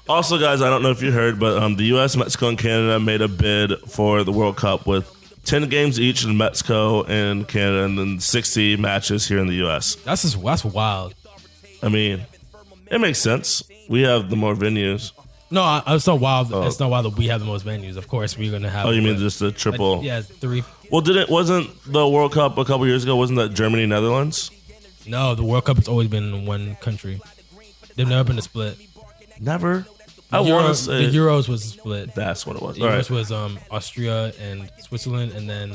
also, guys, I don't know if you heard, but the U.S., Mexico, and Canada made a bid for the World Cup with 10 games each in Mexico and Canada, and then 60 matches here in the U.S. That's wild. It makes sense. We have the more venues. No, it's not wild. It's not wild that we have the most venues. Of course, we're gonna have. Oh, you mean just the triple? Yeah, 3. Well, wasn't the World Cup a couple years ago? Wasn't that Germany, Netherlands? No, the World Cup has always been in one country. They've never been a split. Never. I want to say the Euros was split. That's what it was. The Euros was Austria and Switzerland, and then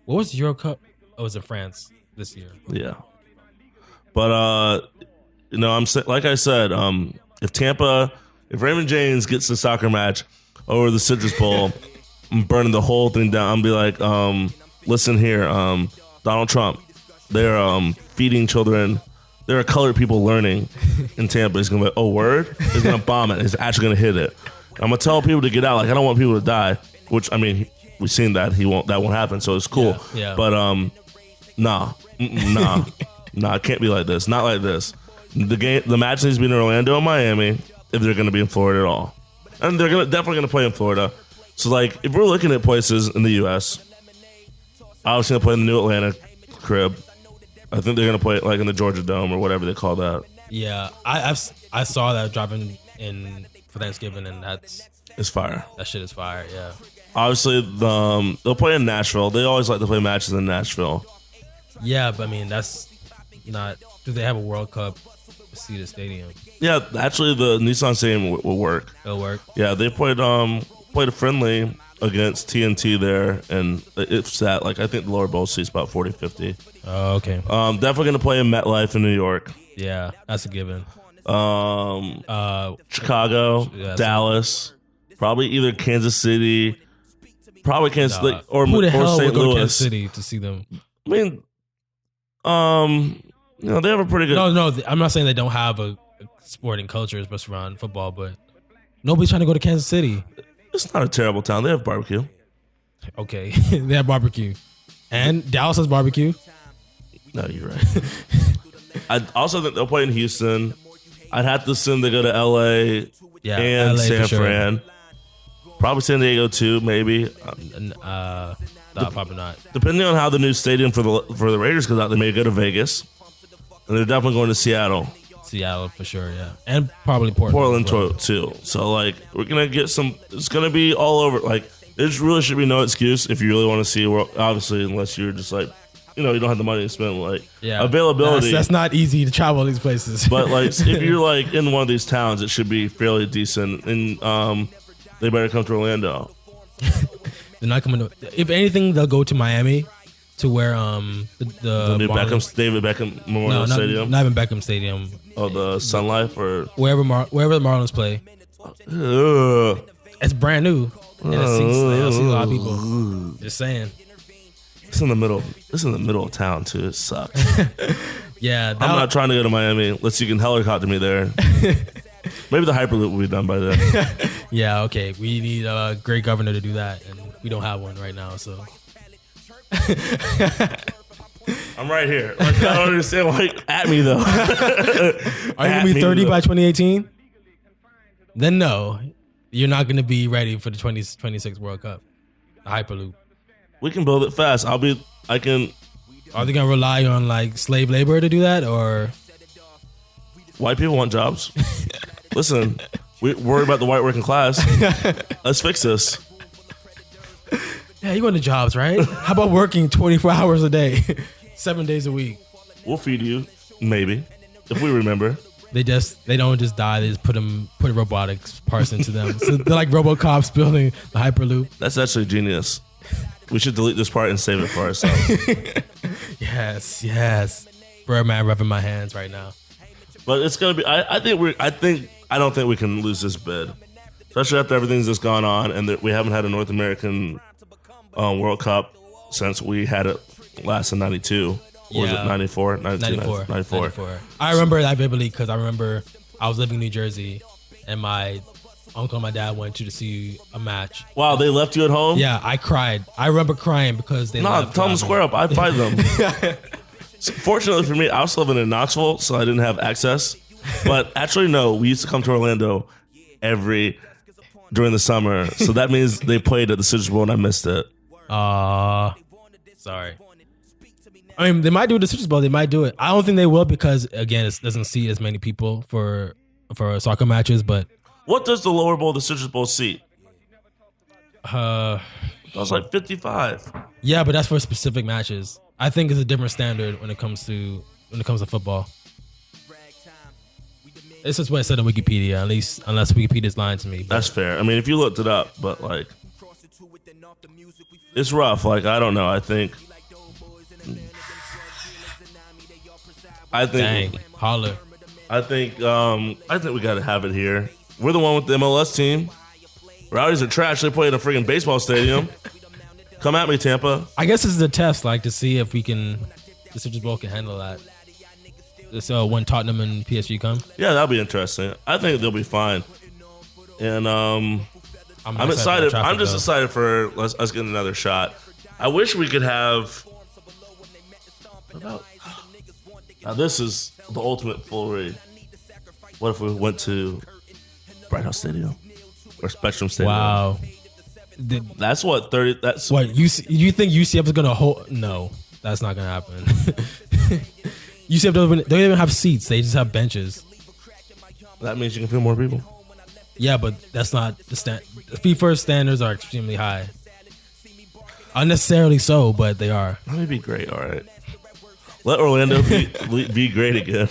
what was the Euro Cup? Oh, it was in France this year. Yeah, but like I said, if Raymond James gets the soccer match over the Citrus Bowl, I'm burning the whole thing down. I'm be like, listen here, Donald Trump, they're feeding children. There are colored people learning in Tampa. He's gonna be like, oh, word? He's gonna bomb it. He's actually gonna hit it. I'm gonna tell people to get out. Like, I don't want people to die. Which, we've seen that that won't happen. So it's cool. Yeah. But nah, it can't be like this. Not like this. The match needs to be in Orlando and Miami if they're going to be in Florida at all, and they're definitely going to play in Florida. So like, if we're looking at places in the U.S., obviously going to play in the new Atlanta crib. I think they're going to play like in the Georgia Dome or whatever they call that. Yeah, I saw that driving in for Thanksgiving, and it's fire. That shit is fire. Yeah. Obviously, they'll play in Nashville. They always like to play matches in Nashville. Yeah, but I mean, that's not. Do they have a World Cup seated stadium? Yeah, actually, the Nissan Stadium will work. It'll work. Yeah, they played a friendly against TNT there, and it's that like I think the lower bowl seats about 40, 50. Oh, okay. Definitely gonna play in MetLife in New York. Yeah, that's a given. Chicago, Dallas, probably either Kansas City, or who the hell St. would go Louis. to Kansas City to see them? I mean, they have a pretty good. No, I'm not saying they don't have a sporting culture, especially around football, but nobody's trying to go to Kansas City. It's not a terrible town. They have barbecue. Okay, they have barbecue, and Dallas has barbecue. No, you're right. I also think they'll play in Houston. I'd have to assume they go to LA and LA San for sure. Fran. Probably San Diego too, maybe. No, probably not. Depending on how the new stadium for the Raiders goes out, they may go to Vegas, and they're definitely going to Seattle. Seattle for sure, yeah, and probably Portland too. So like, we're gonna get some. It's gonna be all over. Like, there really should be no excuse if you really want to see. Obviously, unless you're just like, you don't have the money to spend. Like, availability. That's not easy to travel these places. But like, if you're like in one of these towns, it should be fairly decent, and they better come to Orlando. They're not coming to. If anything, they'll go to Miami, to where the new David Beckham Memorial Stadium. Not even Beckham Stadium. Oh, the Sun Life or wherever the Marlins play. It's brand new, and it seats a lot of people. Just saying. It's in the middle. It's in the middle of town too. It sucks. Yeah, I'm not trying to go to Miami unless you can helicopter me there. Maybe the Hyperloop will be done by then. Yeah, okay. We need a great governor to do that, and we don't have one right now. So I'm right here. Like, I don't understand. Like, at me though. Are you gonna be 30 by 2018? Then no, you're not gonna be ready for the 2026 World Cup. The Hyperloop. We can build it fast. I can. Are they gonna rely on like slave labor to do that, or white people want jobs? Listen, we're worried about the white working class. Let's fix this. Yeah, you want the jobs, right? How about working 24 hours a day, 7 days a week? We'll feed you, maybe, if we remember. They don't just die. They just put robotics parts into them. So they're like RoboCops building the Hyperloop. That's actually genius. We should delete this part and save it for ourselves. Yes. Birdman rubbing my hands right now. But it's gonna be. I don't think we can lose this bid, especially after everything's just gone on and that we haven't had a North American World Cup since we had it last in '92. Or was it 94? 94. I remember that vividly because I remember I was living in New Jersey and my uncle and my dad went to see a match. Wow, they left you at home? Yeah, I cried. I remember crying because they left. Tell them to square up. I'd fight them. So fortunately for me, I was living in Knoxville, so I didn't have access. But actually, no, we used to come to Orlando during the summer. So that means they played at the Citrus Bowl and I missed it. Sorry. I mean, they might do the Citrus Bowl. They might do it. I don't think they will because, again, it doesn't see as many people for soccer matches. But what does the lower bowl, the Citrus Bowl, seat? That was like 55. Yeah, but that's for specific matches. I think it's a different standard when it comes to football. This is what it said on Wikipedia, at least, unless Wikipedia's lying to me. That's fair. I mean, if you looked it up, but like, it's rough. Like, I don't know. I think. Dang, holler. I think we got to have it here. We're the one with the MLS team. Rowdies are trash. They play in a freaking baseball stadium. Come at me, Tampa. I guess this is a test, like, to see if the Citrus Bowl can handle that. So when Tottenham and PSG come? Yeah, that'll be interesting. I think they'll be fine. And I'm excited. I'm just excited for us getting another shot. I wish we could have. Now this is the ultimate foolery. What if we went to Bright House Stadium or Spectrum Stadium? Wow. That's what 30. That's what you think UCF is gonna hold? No, that's not gonna happen. UCF don't even have seats; they just have benches. That means you can fit more people. Yeah, but that's not the stand. FIFA standards are extremely high. Unnecessarily so, but they are. That would be great. All right, let Orlando be great again.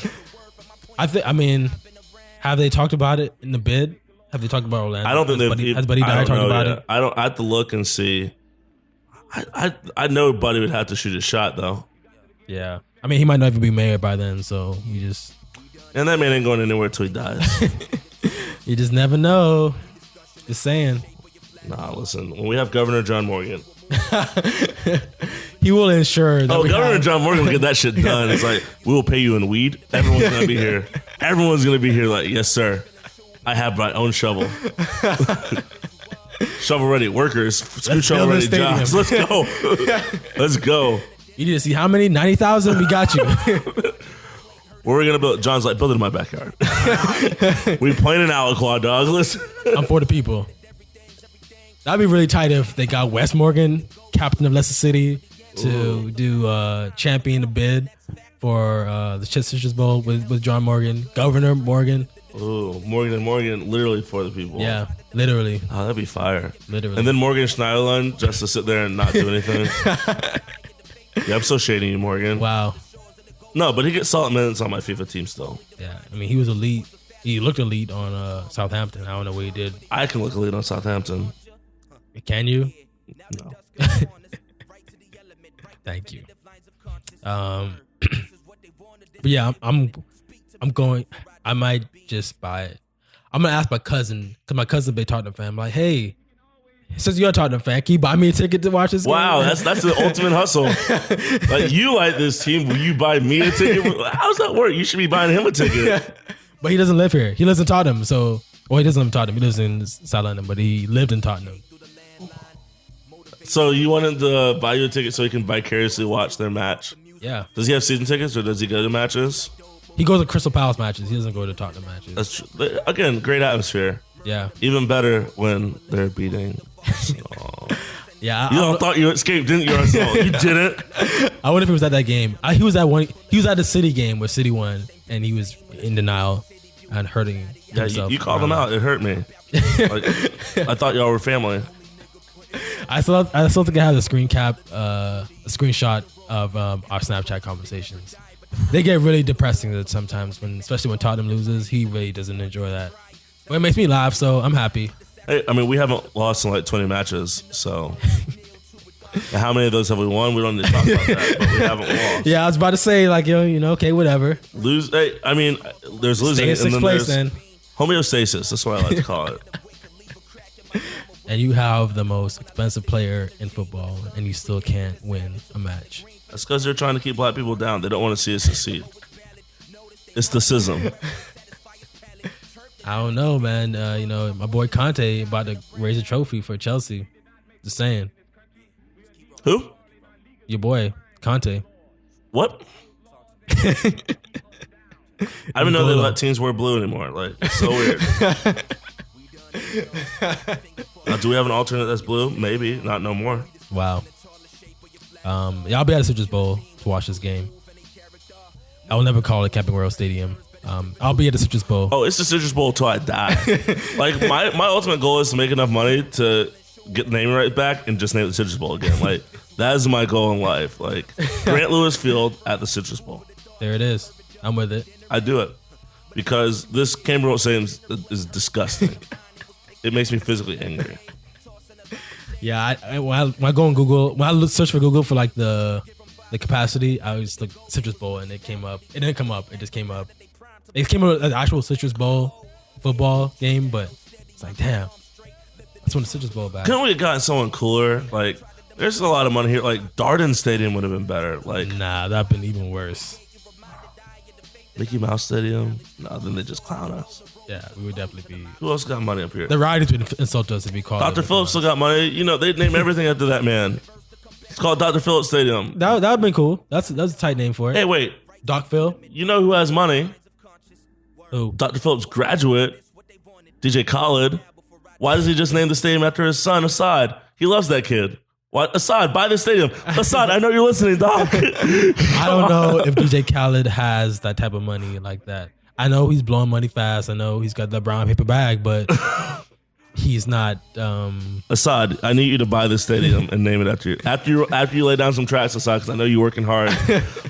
I mean, have they talked about it in the bid? Have they talked about Orlando? I don't think has Buddy Dye talked about it? I have to look and see. I know Buddy would have to shoot a shot though. Yeah, I mean he might not even be mayor by then, so you just. And that man ain't going anywhere till he dies. You just never know. Just saying. Nah, listen. When we have Governor John Morgan, he will ensure that Governor John Morgan will get that shit done. It's like, we will pay you in weed. Everyone's gonna be here. Everyone's gonna be here. Like, yes, sir. I have my own shovel. Shovel ready workers. Shovel ready jobs. Let's go. Let's go. You need to see how many? 90,000. We got you. Where are we gonna build? John's like, build it in my backyard. We playing an Alaqua, dog. Listen. I'm for the people. That'd be really tight if they got Wes Morgan, captain of Leicester City, to do champion the bid for the Citrus Bowl with John Morgan, Governor Morgan. Ooh, Morgan and Morgan, literally for the people. Yeah, literally. Oh, that'd be fire. Literally. And then Morgan Schneiderlin just to sit there and not do anything. Yeah, I'm so shady you, Morgan. Wow. No, but he gets solid minutes on my FIFA team still. Yeah, I mean, he was elite. He looked elite on Southampton. I don't know what he did. I can look elite on Southampton. Can you? No. Thank you. But yeah, I'm going. I might just buy it. I'm gonna ask my cousin because my cousin be Tottenham fan. I'm like, hey, since you're a Tottenham fan, can you buy me a ticket to watch this game? Wow, that's the ultimate hustle. Like, you like this team, will you buy me a ticket? How does that work? You should be buying him a ticket. But he doesn't live here. He lives in Tottenham. So, well, he doesn't live in Tottenham. He lives in South London, but he lived in Tottenham. So you wanted to buy you a ticket so he can vicariously watch their match? Yeah. Does he have season tickets or does he go to matches? He goes to Crystal Palace matches. He doesn't go to Tottenham matches. That's true. Again, great atmosphere. Yeah. Even better when they're beating. Yeah. You thought you escaped, didn't you, Arsenal? You didn't. I wonder if he was at that game. He was at one. He was at the City game where City won, and he was in denial and hurting himself. You called him out. It hurt me. Like, I thought y'all were family. I still think I have a screenshot of our Snapchat conversations. They get really depressing sometimes, especially when Tottenham loses. He really doesn't enjoy that. But it makes me laugh, so I'm happy. Hey, I mean, we haven't lost in like 20 matches, so how many of those have we won? We don't need to talk about that, but we haven't lost. Yeah, I was about to say, like, okay, whatever. Hey, I mean, there's losing, Stay in sixth place, then. Homeostasis. That's what I like to call it. And you have the most expensive player in football, and you still can't win a match. That's because they're trying to keep black people down. They don't want to see us succeed. It's the schism. I don't know, man. My boy Conte about to raise a trophy for Chelsea. Just saying. Who? Your boy Conte. What? I didn't know they let teams wear blue anymore. Like, it's so weird. Do we have an alternate that's blue? Maybe. Not no more. Wow. Yeah, I'll be at the Citrus Bowl to watch this game. I will never call it Camping World Stadium. I'll be at the Citrus Bowl. Oh, it's the Citrus Bowl till I die. Like, my ultimate goal is to make enough money to get the name right back and just name it the Citrus Bowl again. Like, that is my goal in life. Like, Grant Lewis Field at the Citrus Bowl. There it is. I'm with it. I do it because this Camping World Stadium is disgusting. It makes me physically angry. Yeah, when I go on Google, when I search for Google for like the capacity, I always look Citrus Bowl and it came up. It didn't come up. It just came up. It came up with an actual Citrus Bowl football game, but it's like, damn, let's win the Citrus Bowl back. Couldn't we have gotten someone cooler? Like, there's a lot of money here. Like, Darden Stadium would have been better. Like, nah, that'd been even worse. Mickey Mouse Stadium? No, then they just clown us. Yeah, we would definitely be. Who else got money up here? The writers would insult us if we called Dr. Phillips still got money. You know, they name everything after that man. It's called Dr. Phillips Stadium. That would have been cool. That's a tight name for it. Hey, wait. Doc Phil? You know who has money? Who? Dr. Phillips' graduate, DJ Khaled. Why does he just name the stadium after his son, Assad? He loves that kid. What? Assad, buy the stadium. Assad, I know you're listening, dog. I don't know if DJ Khaled has that type of money like that. I know he's blowing money fast. I know he's got the brown paper bag, but he's not. Assad, I need you to buy this stadium and name it after you. After you lay down some tracks, Assad, because I know you're working hard.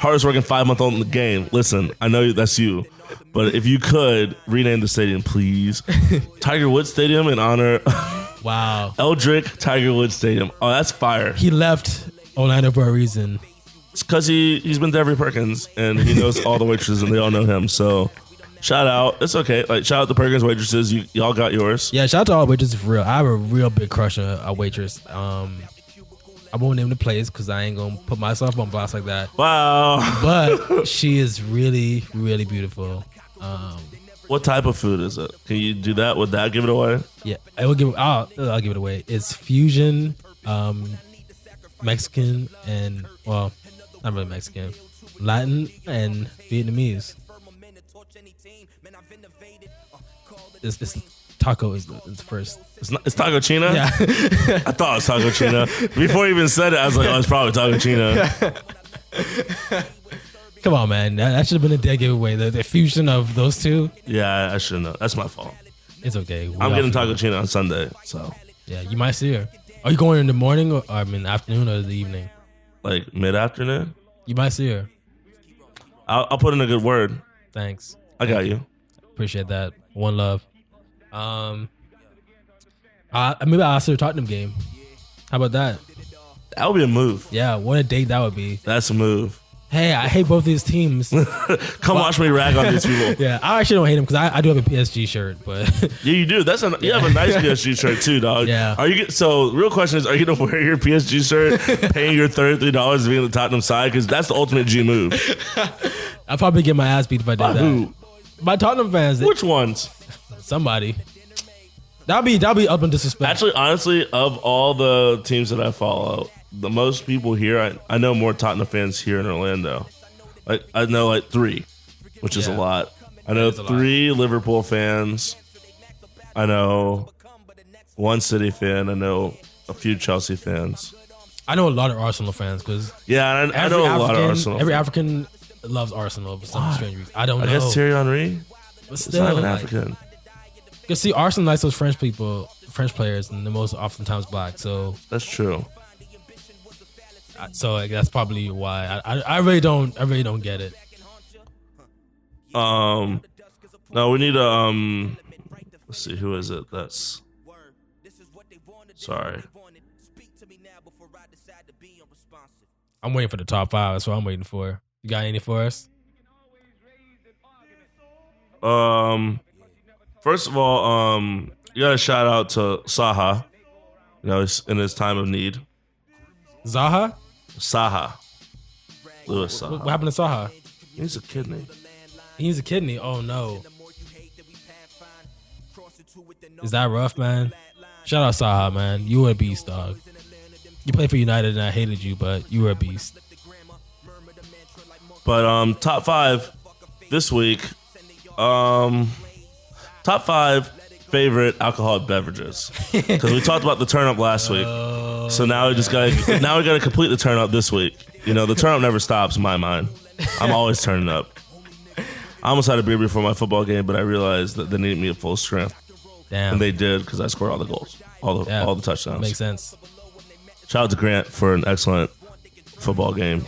Hardest working 5-month-old in the game. Listen, I know that's you. But if you could rename the stadium, please. Tiger Woods Stadium in honor. Wow. Eldrick Tiger Woods Stadium. Oh, that's fire. He left Orlando for a reason. It's because he's been to every Perkins and he knows all the waitresses and they all know him. So shout out. It's okay. Like shout out the Perkins waitresses. Y'all got yours. Yeah, shout out to all waitresses for real. I have a real big crush on a waitress. I won't name the place because I ain't gonna put myself on blast like that. Wow. But she is really, really beautiful. What type of food is it? Can you do that? Would that give it away? Yeah, I'll give it away. It's fusion, Mexican, and well, not really Mexican, Latin and Vietnamese. It's taco is first. It's Taco China? Yeah. I thought it was Taco China. Before you even said it, I was like, oh, it's probably Taco China. Come on, man. That should have been a dead giveaway. The fusion of those two. Yeah, I shouldn't have. That's my fault. It's okay. I'm getting Taco China on Sunday, so. Yeah, you might see her. Are you going in the morning or afternoon or the evening? Like mid-afternoon? You might see her. I'll put in a good word. Thanks. I got you. Appreciate that. One love. Maybe I'll see her Tottenham game. How about that? That would be a move. Yeah, what a date that would be. That's a move. Hey, I hate both these teams. Come watch me rag on these people. Yeah, I actually don't hate them because I do have a PSG shirt, but yeah, you do. You have a nice PSG shirt too, dog. Yeah. So, real question is, are you gonna wear your PSG shirt, paying your $33 to be on the Tottenham side? Because that's the ultimate G move. I'd probably get my ass beat if I did that. Who? By Tottenham fans. Which ones? Somebody. That'll be up in disrespect. Actually, honestly, of all the teams that I follow, the most people here, I know more Tottenham fans here in Orlando. Like I know like 3, which is a lot. I know 3 Liverpool fans. I know 1 City fan. I know a few Chelsea fans. I know a lot of Arsenal fans because I know a lot of Arsenal. Every African loves Arsenal for some strange reason. I don't know. I guess Thierry Henry. But still, not even African. You see, Arsenal likes those French players, and the most oftentimes black. So that's true. So that's probably why I really don't get it. No, we need let's see, who is it? That's sorry. I'm waiting for the top 5. That's what I'm waiting for. You got any for us? First of all, you got to shout out to Saha. You know, in his time of need. Zaha? Saha. Louis Saha. What happened to Saha? He needs a kidney. He needs a kidney? Oh, no. Is that rough, man? Shout out Saha, man. You were a beast, dog. You played for United and I hated you, but you were a beast. But top 5 this week. Top 5 favorite alcoholic beverages. Because we talked about the turn up last week. So now we gotta complete the turn up this week. You know, the turn up never stops in my mind. I'm always turning up. I almost had a beer before my football game, but I realized that they needed me at full strength. Damn. And they did because I scored all the goals. All the touchdowns. Makes sense. Shout out to Grant for an excellent football game.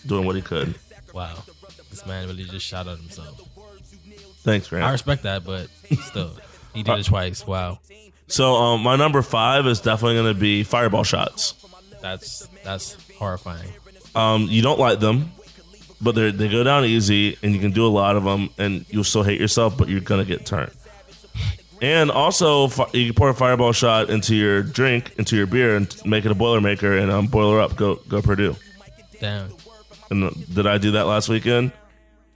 Doing what he could. Wow. This man really just shot at himself. Thanks, Grant. I respect that, but still, he did it twice. Wow. So my number 5 is definitely going to be fireball shots. That's horrifying. You don't like them, but they go down easy, and you can do a lot of them, and you'll still hate yourself, but you're going to get turned. And also, you can pour a fireball shot into your drink, into your beer, and make it a Boilermaker, and boiler up. Go Purdue. Damn. And did I do that last weekend?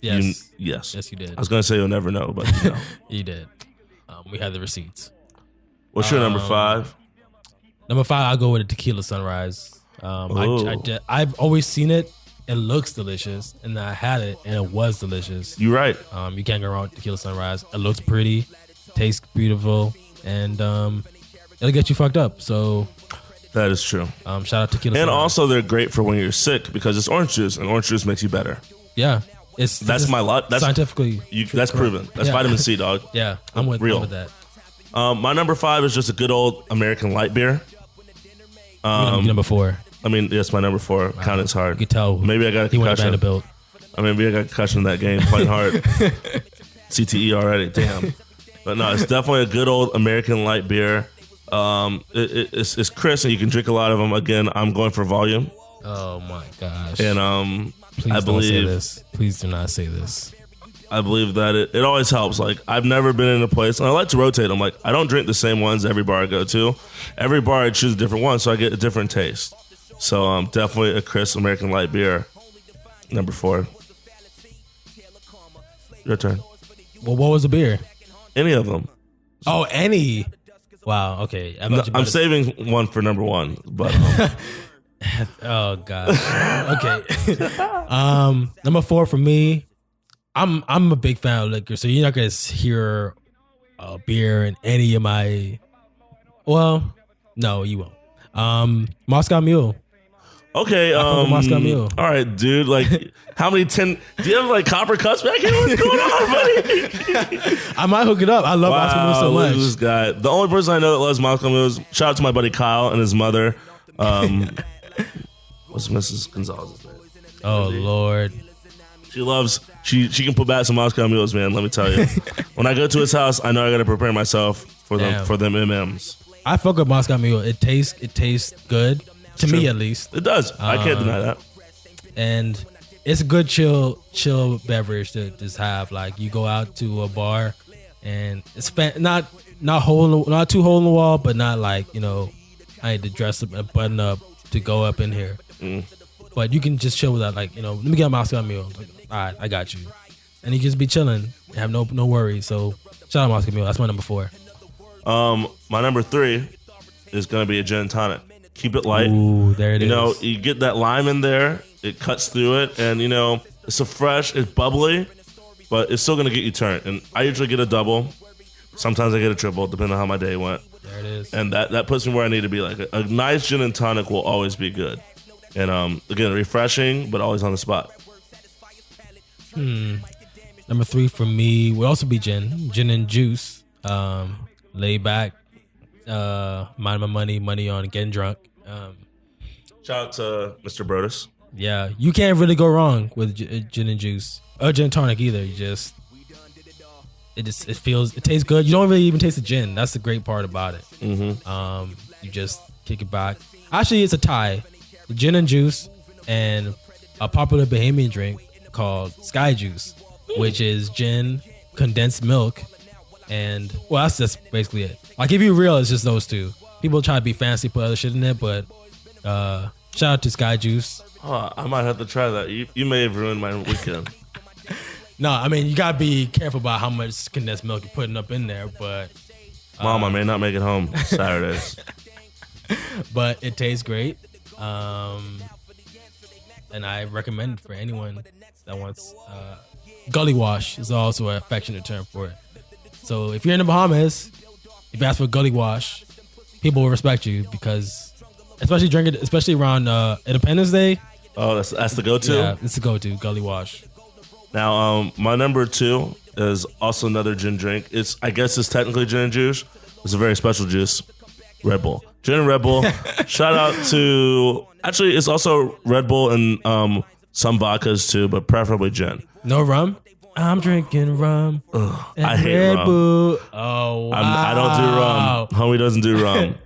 Yes. Yes. Yes, you did. I was going to say you'll never know, but you know. You did. We had the receipts. What's your number 5? Number 5, I'll go with a tequila sunrise. I've always seen it. It looks delicious, and I had it, and it was delicious. You're right. You can't go wrong with tequila sunrise. It looks pretty, tastes beautiful, and it'll get you fucked up. So that is true. Shout out tequila sunrise. And also, they're great for when you're sick because it's orange juice, and orange juice makes you better. Yeah. That's my lot. That's scientifically. That's proven. That's vitamin C, dog. Yeah, I'm with that. My number 5 is just a good old American light beer. Number 4. I mean, yes, my number 4. Wow. Count is hard. You can tell. Maybe I got a concussion. Maybe I got a concussion in that game playing hard. CTE already. Damn. But no, it's definitely a good old American light beer. It's crisp and you can drink a lot of them. Again, I'm going for volume. Oh my gosh. And please don't say this. Please do not say this. I believe that it always helps. Like, I've never been in a place, and I like to rotate. I'm like, I don't drink the same ones every bar I go to. Every bar I choose a different one, so I get a different taste. So definitely a crisp American light beer. Number 4. Your turn. Well, what was the beer? Any of them. Oh, any. Wow. Okay. I'm saving one for number 1, but. Oh God. Okay. Number 4 for me. I'm a big fan of liquor, so you're not gonna hear beer in any of my. Well, no, you won't. Moscow Mule. Okay. Moscow Mule. All right, dude. Like, how many 10? Do you have like copper cups back here? What's going on, buddy? I might hook it up. I love Moscow Mule so much. This guy. The only person I know that loves Moscow Mule is shout out to my buddy Kyle and his mother. What's Mrs. Gonzalez's name? Oh Lord. She loves. She can put back some Moscow Mules, man. Let me tell you. When I go to his house, I know I got to prepare myself for them M&Ms. I fuck with Moscow Mule. It tastes good to me, at least. It does. I can't deny that. And it's a good chill beverage to just have. Like, you go out to a bar, and it's not too hole in the wall, but not like, I need to dress up and button up to go up in here. But you can just chill with that. Like, let me get a Moscow Mule. Like, all right, I got you. And you just be chilling, have no worries. So shout out Moscow Mule. That's my number 4. My number 3 is gonna be a gin and tonic. Keep it light. Ooh, there it is. You get that lime in there. It cuts through it, and it's it's bubbly, but it's still gonna get you turned. And I usually get a double. Sometimes I get a triple, depending on how my day went. There it is. And that puts me where I need to be. Like a nice gin and tonic will always be good. And again, refreshing, but always on the spot. Number 3 for me would also be gin and juice. Lay back, mind my money on getting drunk. Shout out to Mr. Brodus. Yeah, you can't really go wrong with gin and juice or gin and tonic either. It tastes good. You don't really even taste the gin. That's the great part about it. Mm-hmm. You just kick it back. Actually, it's a tie. Gin and juice and a popular Bahamian drink called Sky Juice, which is gin, condensed milk, and that's just basically it. Like, if you're real, it's just those two. People try to be fancy, put other shit in it, but shout out to Sky Juice. Oh, I might have to try that. You may have ruined my weekend. No, I mean, you gotta be careful about how much condensed milk you're putting up in there, but Mom, I may not make it home Saturdays. But it tastes great. And I recommend it for anyone that wants. Gully wash is also an affectionate term for it. So if you're in the Bahamas, if you ask for gully wash, people will respect you because, especially around Independence Day. Oh, that's the go-to? Yeah, it's the go-to, gully wash. Now, my number 2 is also another gin drink. I guess it's technically gin and juice. It's a very special juice. Red Bull. Gin and Red Bull. Shout out to... Actually, it's also Red Bull and some vodkas too, but preferably gin. No rum? I'm drinking rum. I hate Red rum. Bull. Oh, wow. I don't do rum. Homie doesn't do rum.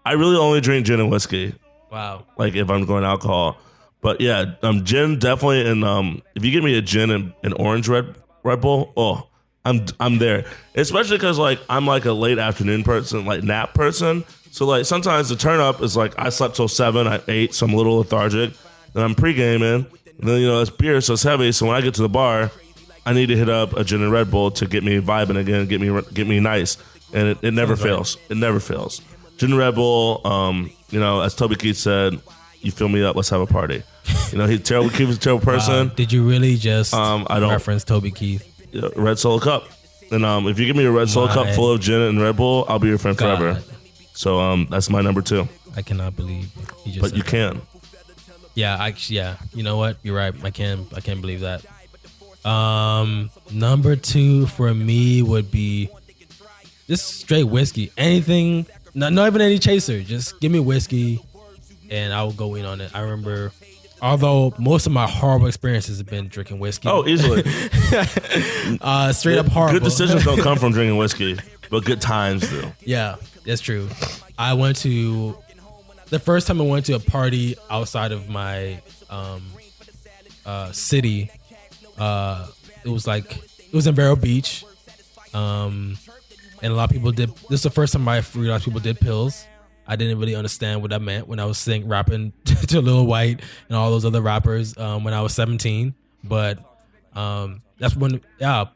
I really only drink gin and whiskey. Wow. Like, if I'm going alcohol. But yeah, gin definitely. And if you give me a gin and an orange Red Bull, I'm there. Especially because like I'm like a late afternoon person, like nap person. So like sometimes the turn up is like I slept till 7, I ate, so I'm a little lethargic. Then I'm pre-gaming. And then it's beer, so it's heavy. So when I get to the bar, I need to hit up a gin and Red Bull to get me vibing again, get me nice. and it never fails. Right. It never fails. Gin and Red Bull. As Toby Keith said, you fill me up. Let's have a party. He's terrible. Keith was a terrible person. Wow. Did you really just reference Toby Keith? Red Solo Cup. And if you give me a red Solo Cup full of gin and Red Bull, I'll be your friend forever. So that's my number 2. I cannot believe you just. But you can. Yeah, you know what? You're right. I can't believe that. Number 2 for me would be just straight whiskey. Anything, not even any chaser. Just give me whiskey, and I will go in on it. I remember. Although most of my horrible experiences have been drinking whiskey. Oh, easily. Straight up horrible. Good decisions don't come from drinking whiskey, but good times do. Yeah, that's true. The first time I went to a party outside of my city, it was in Vero Beach. And a lot of people did, this is the first time I realized people did pills. I didn't really understand what that meant when I was rapping to Lil White and all those other rappers when I was 17. But that's when,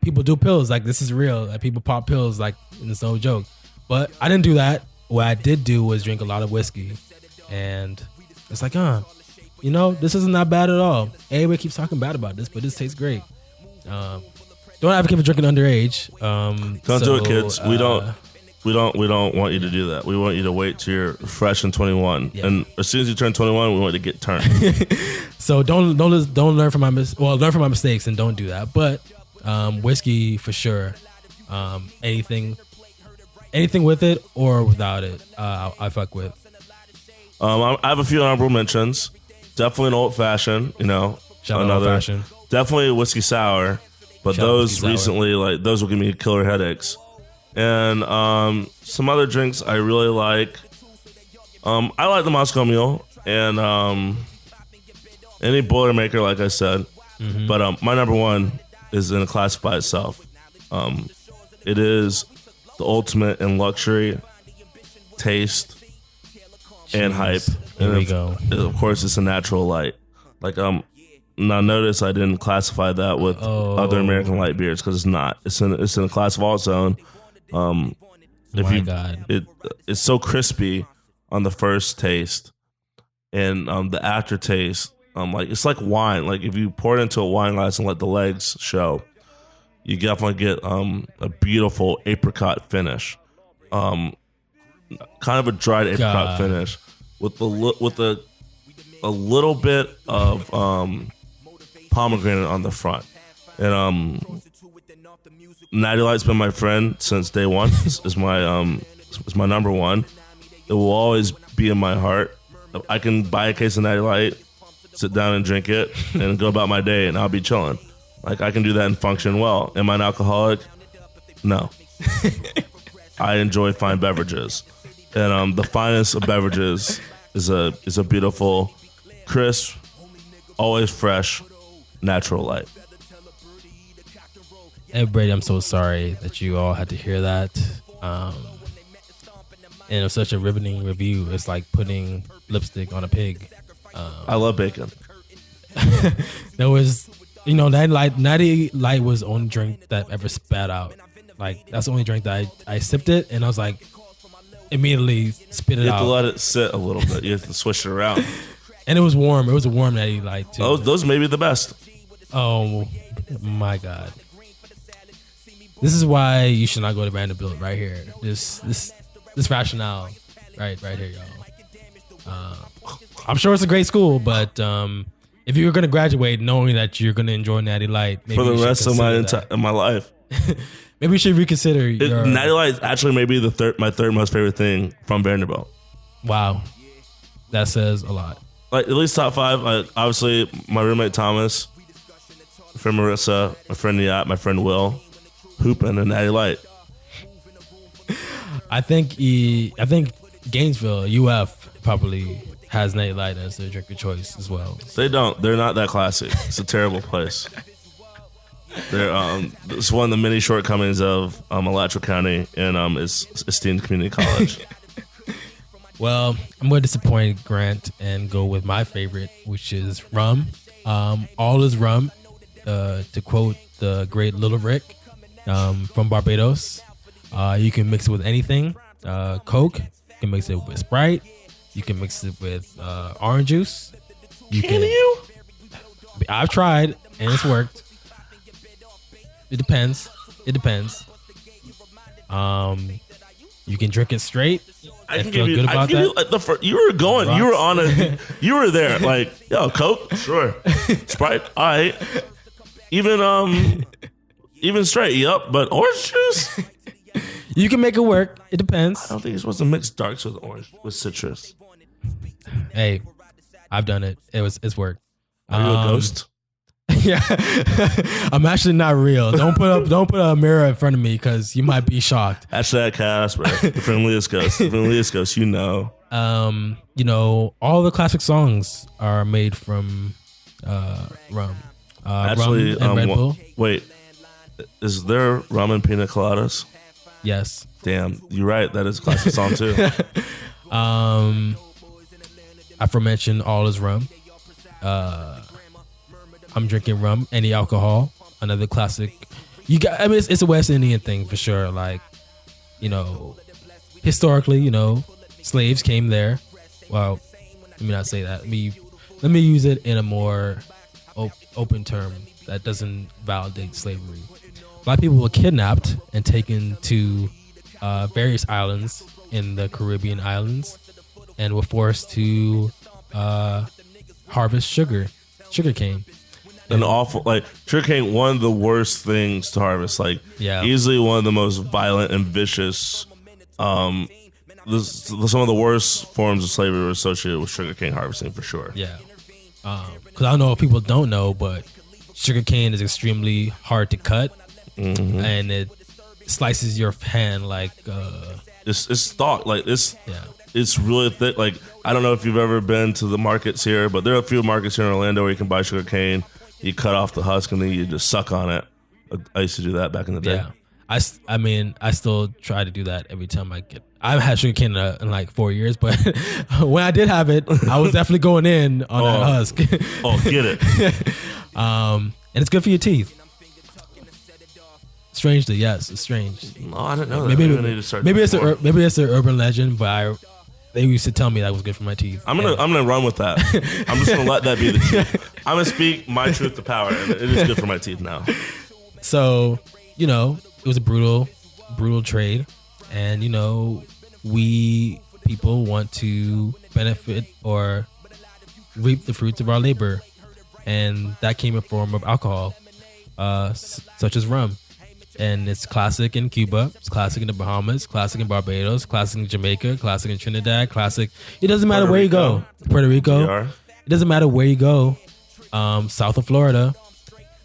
people do pills. Like, this is real. Like, people pop pills, like, and it's no joke. But I didn't do that. What I did do was drink a lot of whiskey. And it's like, this isn't that bad at all. Everybody keeps talking bad about this, but this tastes great. Don't advocate for drinking underage. Don't do it, kids. We don't want you to do that. We want you to wait till you're fresh and 21. Yeah. And as soon as you turn 21, we want you to get turned. So don't learn from my learn from my mistakes and don't do that. But whiskey for sure. Anything with it or without it, I fuck with. I have a few honorable mentions. Definitely an old fashioned. Shout out old fashioned. Definitely a whiskey sour. But those recently, those will give me killer headaches. And some other drinks I really like. I like the Moscow Mule and any Boilermaker, like I said. Mm-hmm. But my number 1 is in a class by itself. It is the ultimate in luxury, taste, and hype. Here we go. Of course, it's a Natural Light. Now notice I didn't classify that with other American light beers because it's not. It's in a class of its own. God. It's so crispy on the first taste, and the aftertaste, it's like wine. Like, if you pour it into a wine glass and let the legs show, you definitely get a beautiful apricot finish, kind of a dried apricot finish with a little bit of pomegranate on the front, and Natty Light's been my friend since day one. Is my number 1. It will always be in my heart. I can buy a case of Natty Light, sit down and drink it, and go about my day, and I'll be chilling. Like, I can do that and function well. Am I an alcoholic? No. I enjoy fine beverages, and the finest of beverages is a beautiful, crisp, always fresh, Natural Light. Everybody, I'm so sorry that you all had to hear that. And it was such a riveting review. It's like putting lipstick on a pig. I love bacon. There was, Natty Light was the only drink that ever spat out. Like, that's the only drink that I sipped it, and I was like, immediately spit it out. You have to let it sit a little bit. You have to swish it around. And it was warm. It was a warm Natty Light, too. Those may be the best. Oh, my God. This is why you should not go to Vanderbilt right here. This rationale right here, y'all. I'm sure it's a great school, but if you're going to graduate knowing that you're going to enjoy Natty Light, maybe for the rest of my life, maybe you should reconsider. Natty Light is actually maybe my third most favorite thing from Vanderbilt. Wow, that says a lot. Like, at least top 5. Obviously, my roommate Thomas, my friend Marissa, my friend Niat, my friend Will. Hooping and Natty Light. I think Gainesville, UF, probably has Natty Light as their drink of choice as well. They don't. They're not that classy. It's a terrible place. It's one of the many shortcomings of Alachua County and its esteemed community college. Well, I'm going to disappoint Grant and go with my favorite, which is rum. All is rum, to quote the great Little Rick. From Barbados. You can mix it with anything. Coke. You can mix it with Sprite. You can mix it with orange juice. Can you? I've tried and it's worked. It depends. You can drink it straight. I can feel good about that. You were going. Rocks. You were on a. You were there. Like, yo, Coke, sure. Sprite, all right. Even straight, yep. But orange juice. You can make it work. It depends. I don't think you're supposed to mix darks with orange with citrus. Hey, I've done it. It's worked. Are you a ghost? Yeah, I'm actually not real. Don't put a mirror in front of me because you might be shocked. Hashtag Casper, the friendliest ghost. The friendliest ghost, you know. All the classic songs are made from rum. Actually, rum and Red Bull. Wait, is there rum and pina coladas? Yes. Damn, you're right. That is a classic song too. Aforementioned All Is Rum. I'm drinking rum, any alcohol. Another classic. It's a West Indian thing for sure. Like, historically, slaves came there. Well, let me not say that. Let me use it in a more open term that doesn't validate slavery. Black people were kidnapped and taken to various islands in the Caribbean islands and were forced to harvest sugarcane. An awful, sugarcane, one of the worst things to harvest. Easily one of the most violent and vicious. Some of the worst forms of slavery were associated with sugarcane harvesting for sure. Yeah, because I don't know if people don't know, but sugarcane is extremely hard to cut, and it slices your hand like it's stalk. It's really thick. I don't know if you've ever been to the markets here, but there are a few markets here in Orlando where you can buy sugarcane. You cut off the husk and then you just suck on it. I used to do that back in the day. Yeah, I still try to do that every time I get. I've had sugarcane in like 4 years, but when I did have it, I was definitely going in on that husk. Get it. And it's good for your teeth. Strangely, yes, it's strange. No, I didn't know that. Maybe it's an urban legend, but they used to tell me that was good for my teeth. I'm gonna run with that. I'm just gonna let that be the truth. I'm gonna speak my truth to power, and it is good for my teeth now. So, it was a brutal trade, and we people want to benefit or reap the fruits of our labor, and that came in form of alcohol, such as rum. And it's classic in Cuba, it's classic in the Bahamas, classic in Barbados, classic in Jamaica, classic in Trinidad, classic. It doesn't matter where you go. Puerto Rico. It doesn't matter where you go. South of Florida,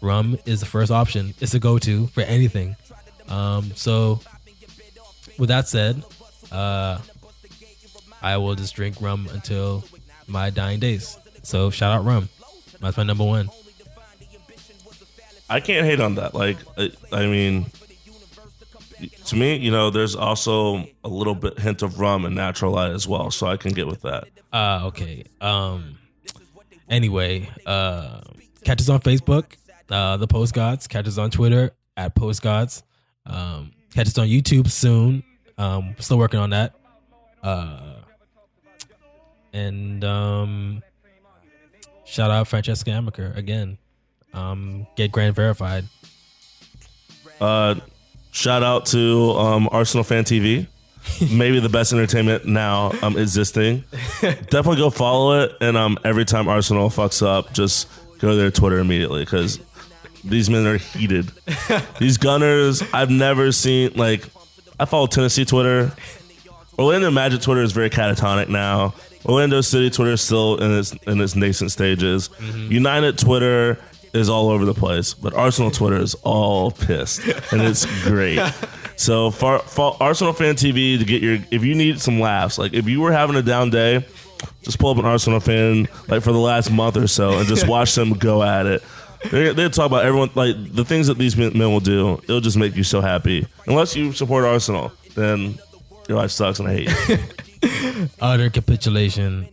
rum is the first option. It's a go-to for anything. So with that said, I will just drink rum until my dying days. So shout out rum. That's my number one. I can't hate on that. To me, there's also a little bit hint of rum and natural light as well, so I can get with that. Okay. Anyway, catch us on Facebook, The Post Gods. Catch us on Twitter at Post Gods. Catch us on YouTube soon. Still working on that. And shout out Francesca Amaker again. Get Grand verified. Shout out to Arsenal Fan TV. Maybe the best entertainment now existing. Definitely go follow it. And every time Arsenal fucks up, just go to their Twitter immediately because these men are heated. These Gunners, I've never seen. I follow Tennessee Twitter. Orlando Magic Twitter is very catatonic now. Orlando City Twitter is still in its nascent stages. United Twitter is all over the place, but Arsenal Twitter is all pissed, and it's great. So for Arsenal Fan TV to get if you need some laughs, if you were having a down day, just pull up an Arsenal fan for the last month or so and just watch them go at it. They talk about everyone, the things that these men will do. It'll just make you so happy. Unless you support Arsenal, then your life sucks and I hate you. Utter capitulation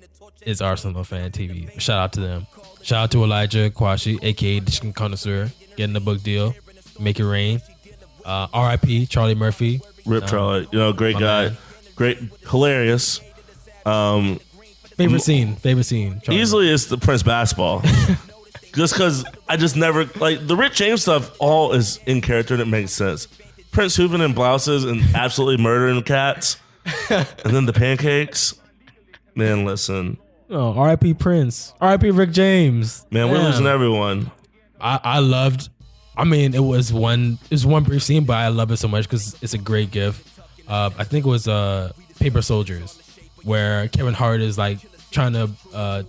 is Arsenal Fan TV. Shout out to them. Shout out to Elijah Kwashi, aka the Chicken Connoisseur, getting the book deal. Make it rain. R.I.P. Charlie Murphy. Rip Charlie. You know, great guy. Man. Great, hilarious. Favorite scene. Charlie. Easily it's the Prince basketball. Just because I just never, like, the Rick James stuff all is in character and it makes sense. Prince hooping in blouses and absolutely murdering cats. And then the pancakes. Man, listen. Oh, R.I.P. Prince. R.I.P. Rick James. Man, we're losing everyone. I loved, I mean, it was one brief scene, but I love it so much because it's a great gif. I think it was Paper Soldiers, where Kevin Hart is like trying to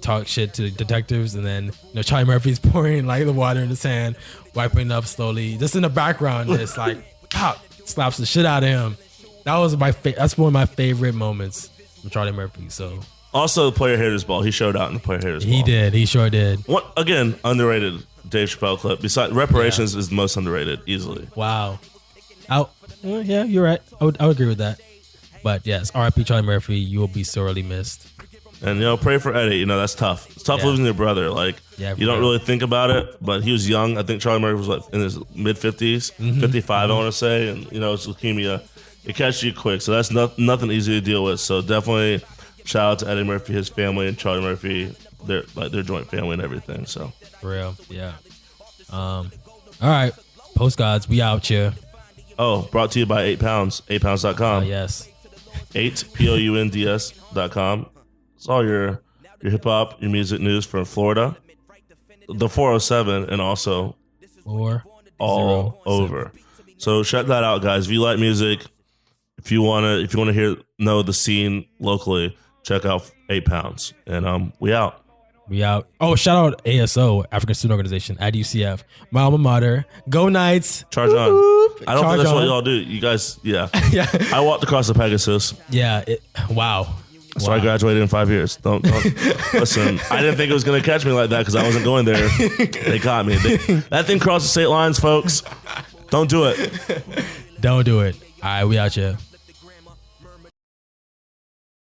talk shit to detectives, and then Charlie Murphy's pouring like the water in his hand, wiping it up slowly. Just in the background, it's like pop, slaps the shit out of him. That was that's one of my favorite moments from Charlie Murphy. So also the Player Haters Ball. He showed out in the Player Haters Ball. He did. He sure did. What again? Underrated Dave Chappelle clip. Besides Reparations is the most underrated easily. Wow. Yeah, you're right. I would agree with that. But yes, R.I.P. Charlie Murphy. You will be sorely missed. And pray for Eddie. That's tough. It's tough losing your brother. Like you don't really think about it, but he was young. I think Charlie Murphy was like in his mid 50s, 55, I want to say, and it's leukemia. It catches you quick, so that's nothing easy to deal with. So definitely shout out to Eddie Murphy, his family, and Charlie Murphy, their joint family and everything. So for real, yeah. All right, Post Gods, we out here. Oh, brought to you by 8 Pounds, 8pounds.com. Yes, 8pounds.com. It's all your hip hop, your music news from Florida, the 407, and also all over. So check that out, guys. If you like music, if you wanna know the scene locally, check out 8 Pounds. And we out. We out. Oh, shout out ASO, African Student Organization at UCF. My alma mater. Go Knights. Charge on. I don't think that's what y'all do. You guys, yeah. Yeah. I walked across the Pegasus. Yeah. Wow. So I graduated in 5 years. Don't listen. I didn't think it was gonna catch me like that because I wasn't going there. They caught me. That thing crossed the state lines, folks. Don't do it. Don't do it. All right, we out here.